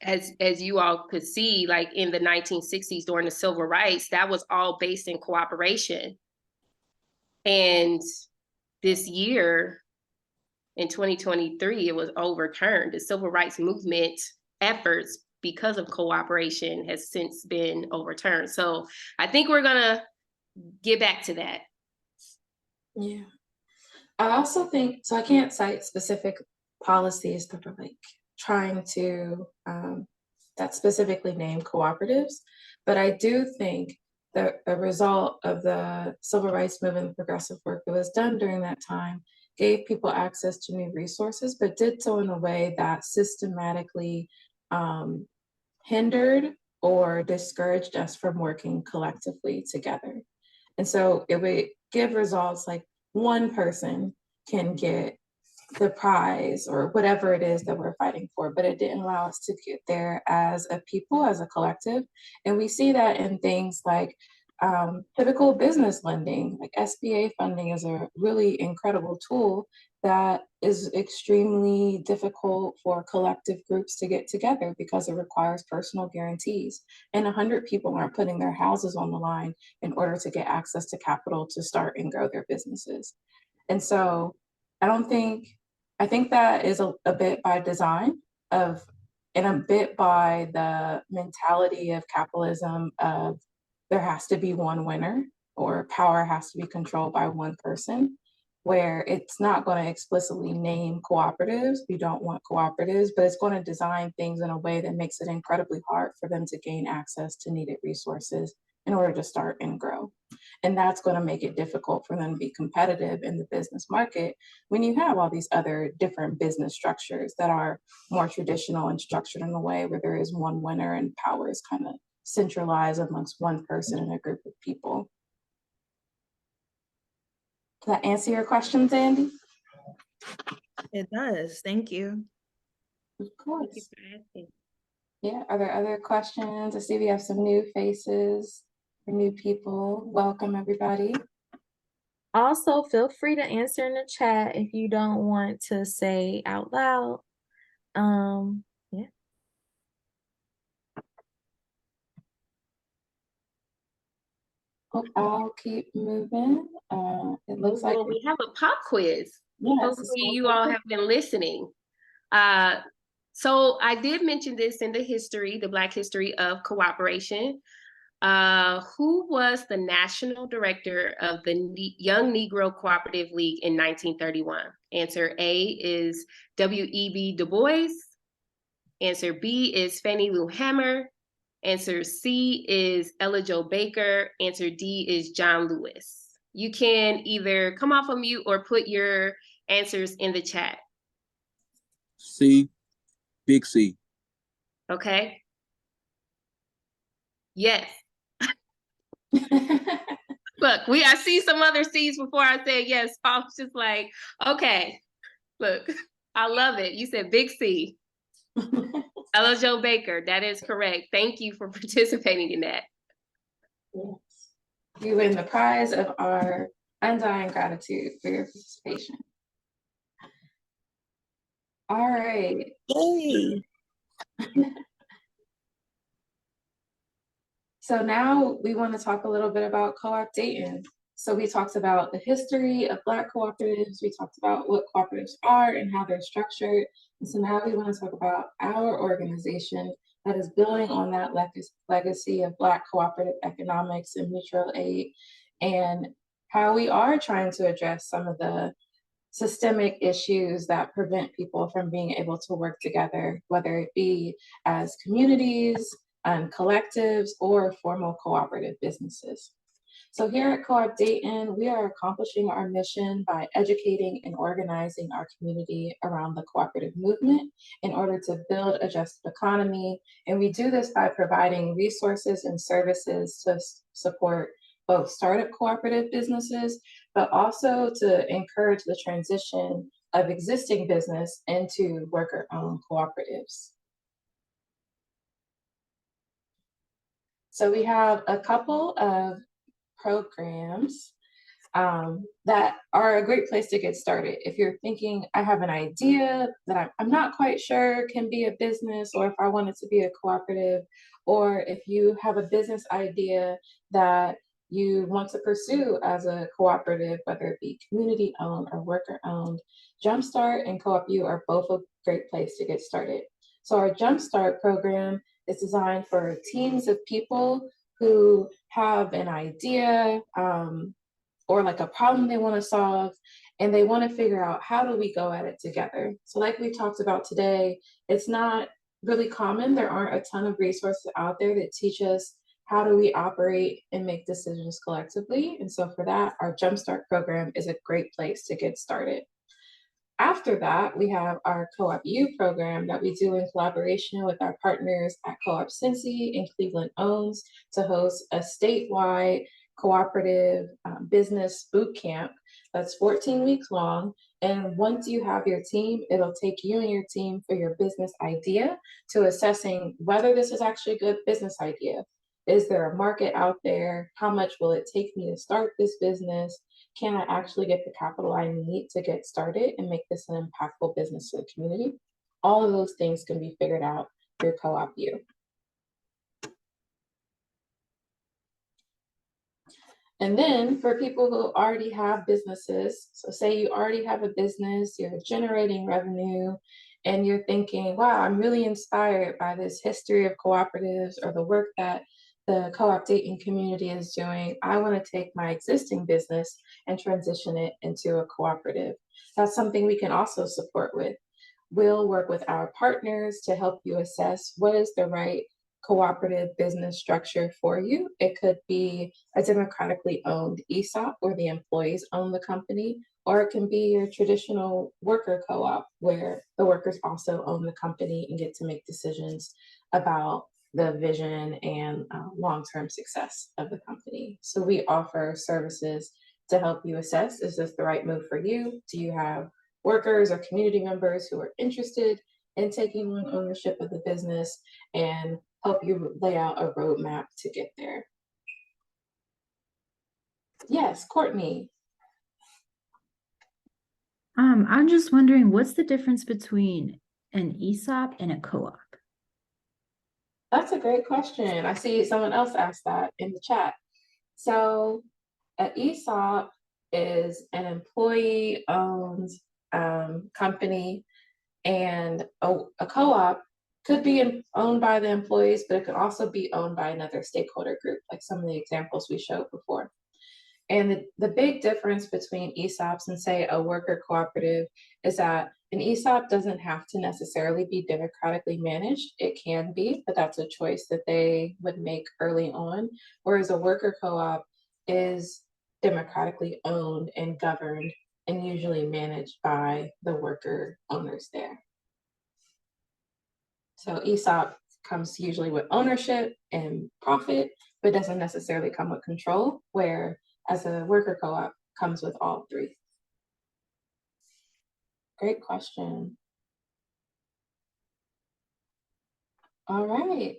as you all could see, like in the 1960s during the civil rights, that was all based in cooperation. And this year, in 2023, it was overturned. The civil rights movement efforts, because of cooperation, has since been overturned. So I think we're gonna get back to that. Yeah. I also think, so I can't cite specific policies that are like trying to, that specifically name cooperatives, but I do think that a result of the civil rights movement and progressive work that was done during that time gave people access to new resources, but did so in a way that systematically hindered or discouraged us from working collectively together. And so it would give results like one person can get the prize or whatever it is that we're fighting for, but it didn't allow us to get there as a people, as a collective. And we see that in things like typical business lending, like SBA funding is a really incredible tool that is extremely difficult for collective groups to get together because it requires personal guarantees. And 100 people aren't putting their houses on the line in order to get access to capital to start and grow their businesses. And so I think that is a bit by design and a bit by the mentality of capitalism of there has to be one winner or power has to be controlled by one person, where it's not going to explicitly name cooperatives. We don't want cooperatives, but it's going to design things in a way that makes it incredibly hard for them to gain access to needed resources in order to start and grow. And that's going to make it difficult for them to be competitive in the business market when you have all these other different business structures that are more traditional and structured in a way where there is one winner and power is kind of centralized amongst one person and a group of people. Does that answer your question, Zandy? It does. Thank you. Of course. Yeah, are there other questions? I see we have some new faces or new people. Welcome, everybody. Also, feel free to answer in the chat if you don't want to say out loud. Yeah. I'll keep moving. It looks like we have a pop quiz. Yes, hopefully you all have been listening. So I did mention this in the history, the Black history of cooperation. Who was the national director of the Young Negro Cooperative League in 1931? Answer A is W.E.B. Du Bois. Answer B is Fannie Lou Hammer. Answer C is Ella Jo Baker. Answer D is John Lewis. You can either come off of mute or put your answers in the chat. C, big C. Okay. Yes. Look, I see some other C's before I said yes. I was just like, okay, look, I love it. You said big C. Ella Jo Baker, that is correct. Thank you for participating in that. Yes. You win the prize of our undying gratitude for your participation. All right. Yay. So now we want to talk a little bit about Co-op Dayton. So we talked about the history of Black cooperatives. We talked about what cooperatives are and how they're structured. And so now we want to talk about our organization that is building on that legacy of Black cooperative economics and mutual aid, and how we are trying to address some of the systemic issues that prevent people from being able to work together, whether it be as communities and collectives or formal cooperative businesses. So here at Co-op Dayton, we are accomplishing our mission by educating and organizing our community around the cooperative movement in order to build a just economy. And we do this by providing resources and services to support both startup cooperative businesses, but also to encourage the transition of existing business into worker-owned cooperatives. So we have a couple of programs that are a great place to get started. If you're thinking, I have an idea that I'm not quite sure can be a business, or if I want it to be a cooperative, or if you have a business idea that you want to pursue as a cooperative, whether it be community owned or worker owned, Jumpstart and Co-op U are both a great place to get started. So our Jumpstart program is designed for teams of people who have an idea or like a problem they want to solve, and they want to figure out how do we go at it together. So like we talked about today, it's not really common. There aren't a ton of resources out there that teach us how do we operate and make decisions collectively. And so for that, our Jumpstart program is a great place to get started. After that, we have our Co-op U program that we do in collaboration with our partners at Co-op Cincy and Cleveland Owns to host a statewide cooperative business boot camp that's 14 weeks long. And once you have your team, it'll take you and your team for your business idea to assessing whether this is actually a good business idea. Is there a market out there? How much will it take me to start this business? Can I actually get the capital I need to get started and make this an impactful business to the community? All of those things can be figured out through Co-op U. And then for people who already have businesses, so say you already have a business, you're generating revenue, and you're thinking, wow, I'm really inspired by this history of cooperatives or the work that the Co-op Dayton community is doing. I want to take my existing business and transition it into a cooperative. That's something we can also support with. We'll work with our partners to help you assess what is the right cooperative business structure for you. It could be a democratically owned ESOP where the employees own the company, or it can be your traditional worker co-op where the workers also own the company and get to make decisions about the vision and long-term success of the company. So we offer services to help you assess, is this the right move for you? Do you have workers or community members who are interested in taking on ownership of the business, and help you lay out a roadmap to get there? Yes, Courtney. I'm just wondering, what's the difference between an ESOP and a co-op? That's a great question. I see someone else asked that in the chat. So an ESOP is an employee-owned company, and a co-op could be owned by the employees, but it could also be owned by another stakeholder group, like some of the examples we showed before. And the big difference between ESOPs and, say, a worker cooperative is that an ESOP doesn't have to necessarily be democratically managed. It can be, but that's a choice that they would make early on. Whereas a worker co-op is democratically owned and governed and usually managed by the worker owners there. So ESOP comes usually with ownership and profit, but doesn't necessarily come with control, where as a worker co-op comes with all three. Great question. All right.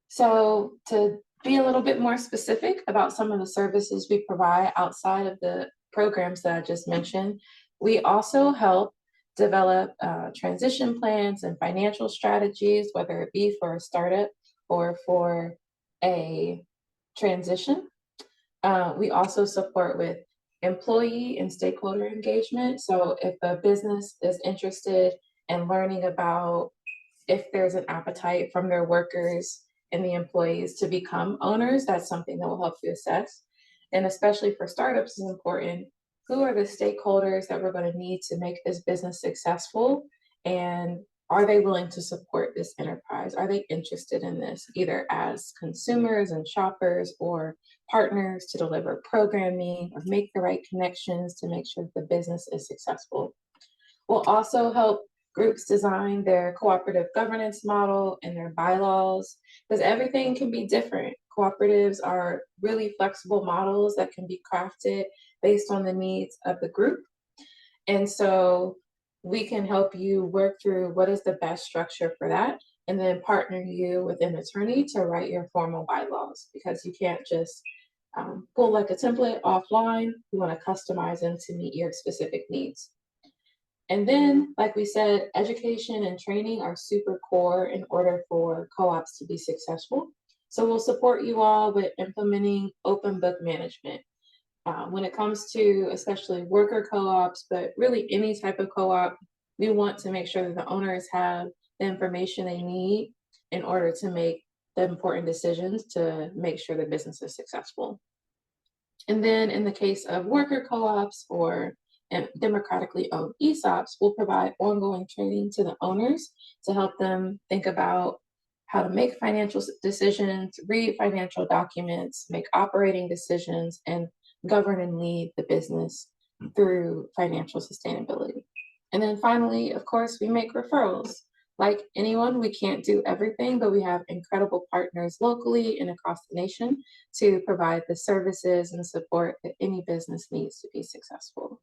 So to be a little bit more specific about some of the services we provide outside of the programs that I just mentioned, we also help develop transition plans and financial strategies, whether it be for a startup or for a transition. We also support with employee and stakeholder engagement. So if a business is interested in learning about if there's an appetite from their workers and the employees to become owners, that's something that will help you assess. And especially for startups is important. Who are the stakeholders that we're going to need to make this business successful? And are they willing to support this enterprise? Are they interested in this, either as consumers and shoppers or partners to deliver programming or make the right connections to make sure that the business is successful? We'll also help groups design their cooperative governance model and their bylaws, because everything can be different. Cooperatives are really flexible models that can be crafted based on the needs of the group. And so we can help you work through what is the best structure for that, and then partner you with an attorney to write your formal bylaws, because you can't just pull like a template offline. You want to customize them to meet your specific needs. And then, like we said, education and training are super core in order for co-ops to be successful. So we'll support you all with implementing open book management. When it comes to especially worker co-ops, but really any type of co-op, we want to make sure that the owners have the information they need in order to make the important decisions to make sure the business is successful. And then in the case of worker co-ops or democratically owned ESOPs, will provide ongoing training to the owners to help them think about how to make financial decisions, read financial documents, make operating decisions, and govern and lead the business through financial sustainability. And then finally, of course, we make referrals. Like anyone, we can't do everything, but we have incredible partners locally and across the nation to provide the services and support that any business needs to be successful.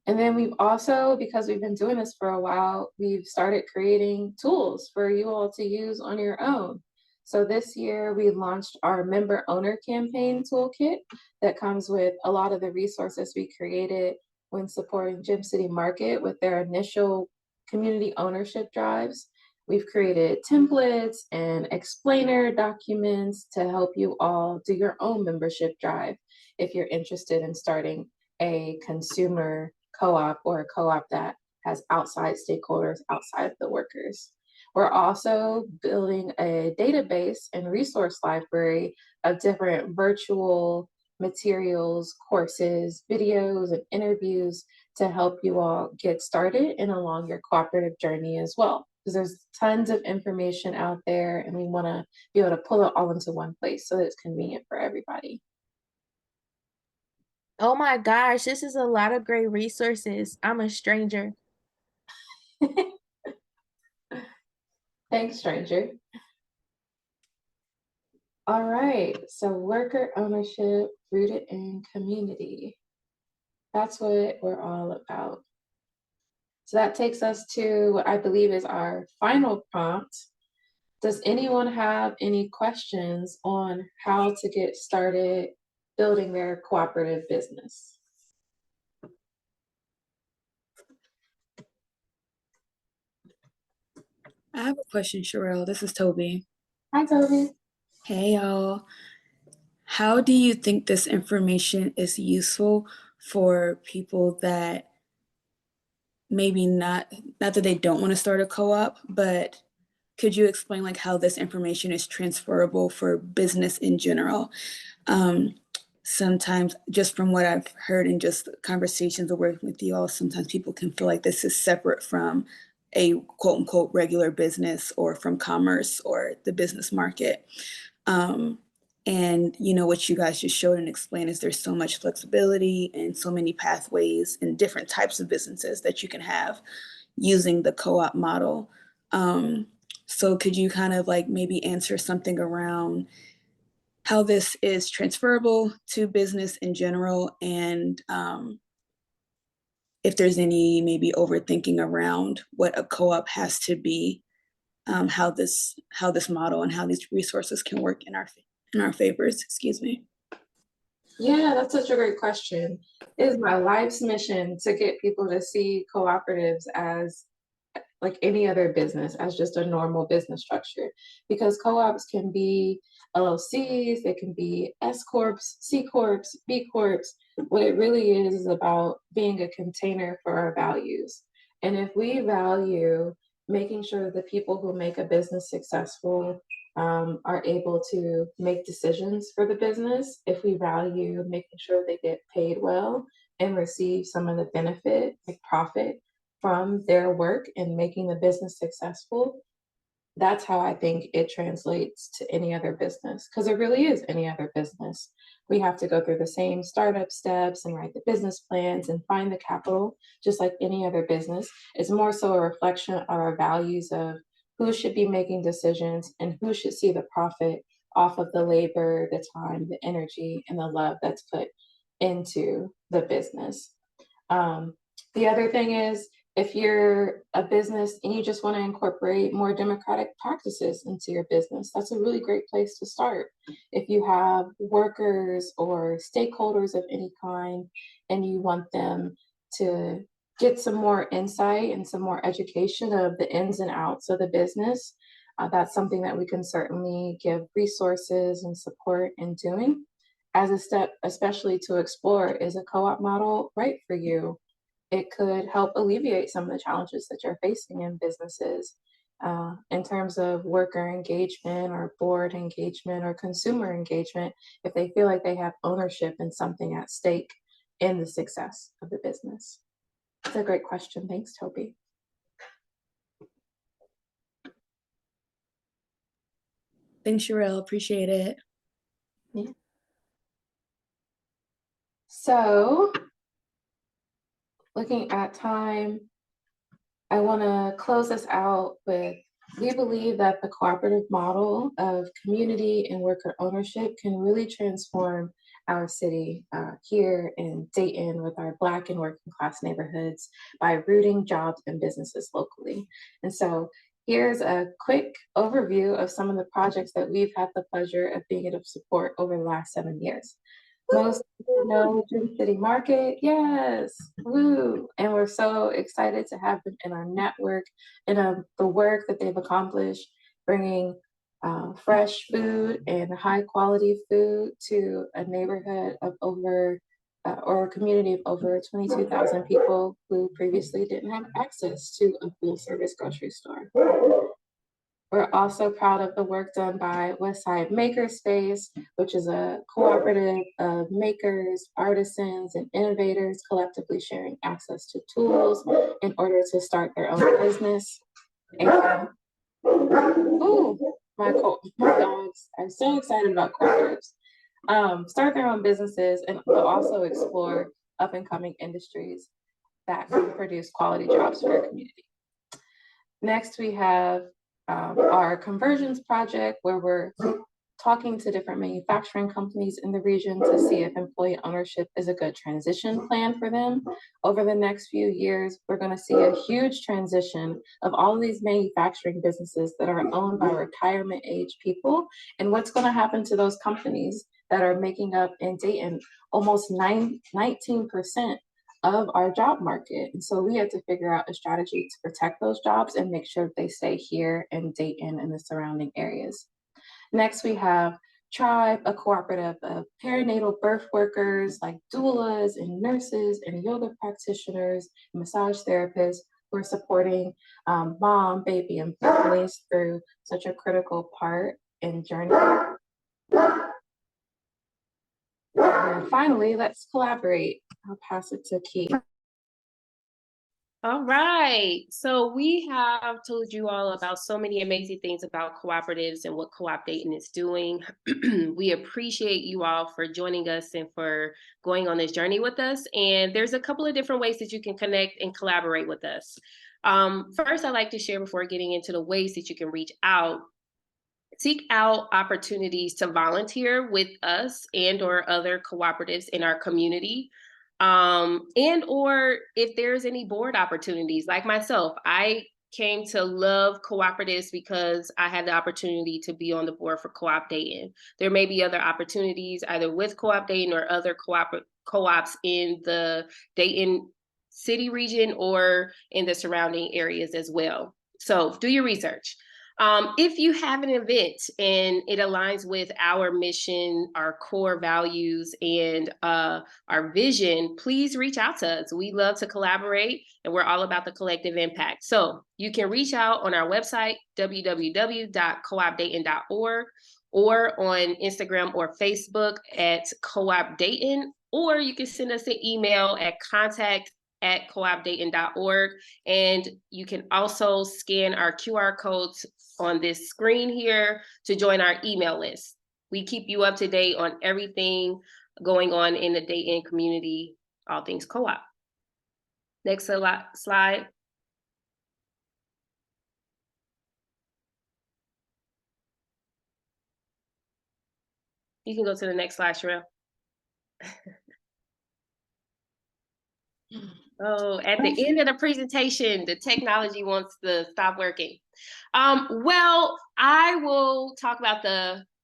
And then we've also, because we've been doing this for a while, we've started creating tools for you all to use on your own. So this year we launched our member owner campaign toolkit that comes with a lot of the resources we created when supporting Gym City Market with their initial community ownership drives. We've created templates and explainer documents to help you all do your own membership drive if you're interested in starting a consumer co-op or a co-op that has outside stakeholders outside of the workers. We're also building a database and resource library of different virtual materials, courses, videos, and interviews to help you all get started and along your cooperative journey as well. Because there's tons of information out there and we want to be able to pull it all into one place so that it's convenient for everybody. Oh my gosh, this is a lot of great resources. I'm a stranger. Thanks, stranger. All right, so worker ownership rooted in community. That's what we're all about. So that takes us to what I believe is our final prompt. Does anyone have any questions on how to get started building their cooperative business? I have a question, Sherelle. This is Toby. Hi, Toby. Hey, y'all. How do you think this information is useful for people that maybe not that they don't want to start a co-op, but could you explain like how this information is transferable for business in general? Sometimes just from what I've heard in just conversations of working with you all, sometimes people can feel like this is separate from a quote unquote regular business or from commerce or the business market. And you know, what you guys just showed and explained is there's so much flexibility and so many pathways and different types of businesses that you can have using the co-op model. So could you kind of like maybe answer something around how this is transferable to business in general, and if there's any maybe overthinking around what a co-op has to be, how this model and how these resources can work in our favors, excuse me. Yeah, that's such a great question. It is my life's mission to get people to see cooperatives as like any other business, as just a normal business structure, because co-ops can be LLCs, they can be S corps, C corps, B corps. What it really is about being a container for our values. And if we value making sure the people who make a business successful are able to make decisions for the business, if we value making sure they get paid well and receive some of the benefit, like profit, from their work and making the business successful, that's how I think it translates to any other business, because it really is any other business. We have to go through the same startup steps and write the business plans and find the capital, just like any other business. It's more so a reflection of our values of who should be making decisions and who should see the profit off of the labor, the time, the energy, and the love that's put into the business. The other thing is, if you're a business and you just want to incorporate more democratic practices into your business, that's a really great place to start. If you have workers or stakeholders of any kind and you want them to get some more insight and some more education of the ins and outs of the business, that's something that we can certainly give resources and support in doing. As a step, especially to explore, is a co-op model right for you? It could help alleviate some of the challenges that you're facing in businesses in terms of worker engagement or board engagement or consumer engagement, if they feel like they have ownership in something at stake in the success of the business. That's a great question. Thanks, Toby. Thanks, Sherelle. Appreciate it. Yeah. So, looking at time, I want to close this out with, we believe that the cooperative model of community and worker ownership can really transform our city here in Dayton with our Black and working class neighborhoods by rooting jobs and businesses locally. And so here's a quick overview of some of the projects that we've had the pleasure of being able to support over the last 7 years. Most people know Dream City Market, yes, woo! And we're so excited to have them in our network and the work that they've accomplished, bringing fresh food and high quality food to a neighborhood of over, or a community of over 22,000 people who previously didn't have access to a full service grocery store. We're also proud of the work done by Westside Makerspace, which is a cooperative of makers, artisans, and innovators collectively sharing access to tools in order to start their own business. And, ooh, my dogs are so excited about cooperatives. Start their own businesses and also explore up and coming industries that can produce quality jobs for our community. Next, we have our conversions project, where we're talking to different manufacturing companies in the region to see if employee ownership is a good transition plan for them. Over the next few years, we're going to see a huge transition of all of these manufacturing businesses that are owned by retirement age people. And what's going to happen to those companies that are making up in Dayton almost 19% of our job market? And so we had to figure out a strategy to protect those jobs and make sure they stay here in Dayton and the surrounding areas. Next, we have Tribe, a cooperative of perinatal birth workers like doulas and nurses and yoga practitioners, massage therapists, for supporting mom, baby, and families through such a critical part and journey. And finally, let's collaborate. I'll pass it to Key. All right, so we have told you all about so many amazing things about cooperatives and what Co-op Dayton is doing. We appreciate you all for joining us and for going on this journey with us. And there's a couple of different ways that you can connect and collaborate with us. First, I'd like to share before getting into the ways that you can reach out. Seek out opportunities to volunteer with us and or other cooperatives in our community. And or if there's any board opportunities, like myself, I came to love cooperatives because I had the opportunity to be on the board for Co-op Dayton. There may be other opportunities either with Co-op Dayton or other co-ops in the Dayton city region or in the surrounding areas as well. So do your research. If you have an event and it aligns with our mission, our core values, and our vision, please reach out to us. We love to collaborate, and we're all about the collective impact. So you can reach out on our website, www.coopdayton.org, or on Instagram or Facebook at Co-op Dayton, or you can send us an email at contact@coopdayton.org. And you can also scan our QR codes on this screen here to join our email list. We keep you up to date on everything going on in the Dayton community, all things co-op. Next slide. You can go to the next slide, Sherelle. Oh, at the end of the presentation, the technology wants to stop working. Well, I will talk about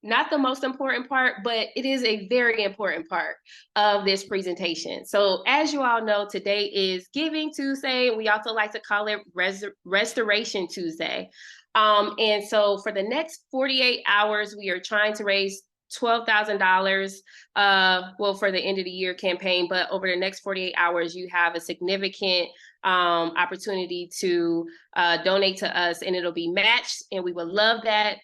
not the most important part, but it is a very important part of this presentation. So as you all know, today is Giving Tuesday. We also like to call it Restoration Tuesday. And so for the next 48 hours, we are trying to raise $12,000 for the end of the year campaign, but over the next 48 hours you have a significant opportunity to donate to us, and it'll be matched, and we would love that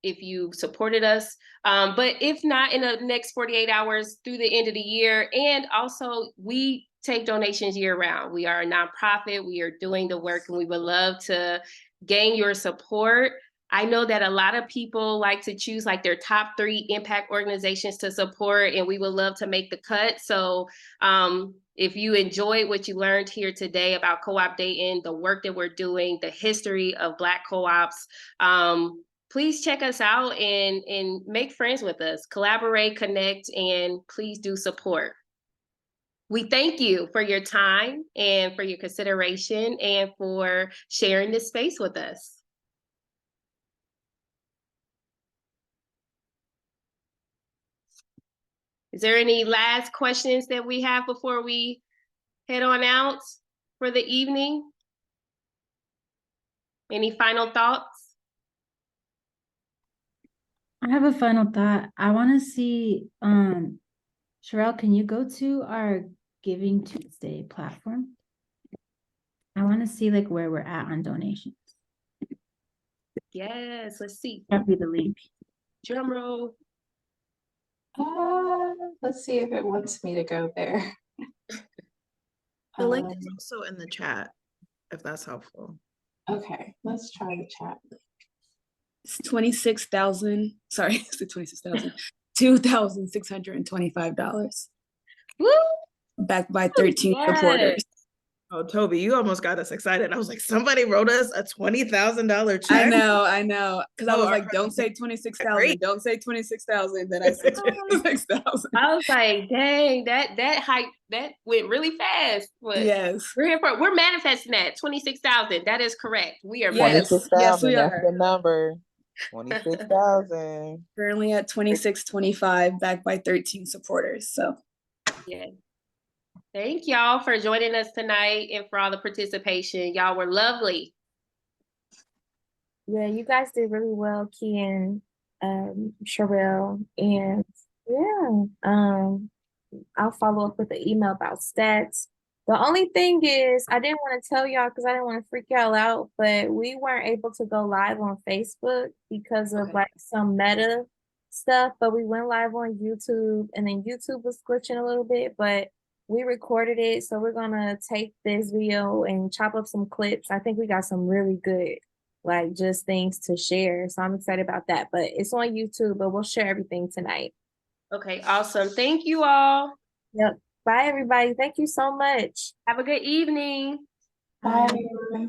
if you supported us, but if not, in the next 48 hours through the end of the year. And also we take donations year round. We are a nonprofit, we are doing the work, and we would love to gain your support. I know that a lot of people like to choose like their top 3 impact organizations to support, and we would love to make the cut. So if you enjoyed what you learned here today about Co-op Dayton, the work that we're doing, the history of Black co-ops, please check us out and make friends with us, collaborate, connect, and please do support. We thank you for your time and for your consideration and for sharing this space with us. Is there any last questions that we have before we head on out for the evening? Any final thoughts? I have a final thought. I want to see, Sherelle, can you go to our Giving Tuesday platform? I want to see like where we're at on donations. Yes, let's see. Copy the link. Drum roll. Let's see if it wants me to go there. The link is also in the chat, if that's helpful. Okay, let's try the chat. It's 26,000. Sorry, it's 26,000. $2,625. Woo! Backed by 13 supporters. Oh, Toby, you almost got us excited. I was like, somebody wrote us a $20,000 check. I know. Because I was like, don't say 26,000. Don't say 26,000. Then I said 26,000. I was like, dang, that hype, that went really fast. But yes. We're manifesting that 26,000. That is correct. We are yes. 26,000. Yes, we that's are. the number. 26,000. Currently at 2625, backed by 13 supporters. So yeah. Thank y'all for joining us tonight and for all the participation. Y'all were lovely. Yeah, you guys did really well, Key and Sherelle. And yeah, I'll follow up with an email about stats The only thing is, I didn't want to tell y'all because I didn't want to freak y'all out, but we weren't able to go live on Facebook because of like some meta stuff. But we went live on YouTube, and then YouTube was glitching a little bit, but we recorded it. So we're gonna take this video and chop up some clips. I think we got some really good, like just things to share. So I'm excited about that. But it's on YouTube, but we'll share everything tonight. Okay, awesome. Thank you all. Yep. Bye, everybody. Thank you so much. Have a good evening. Bye, everyone.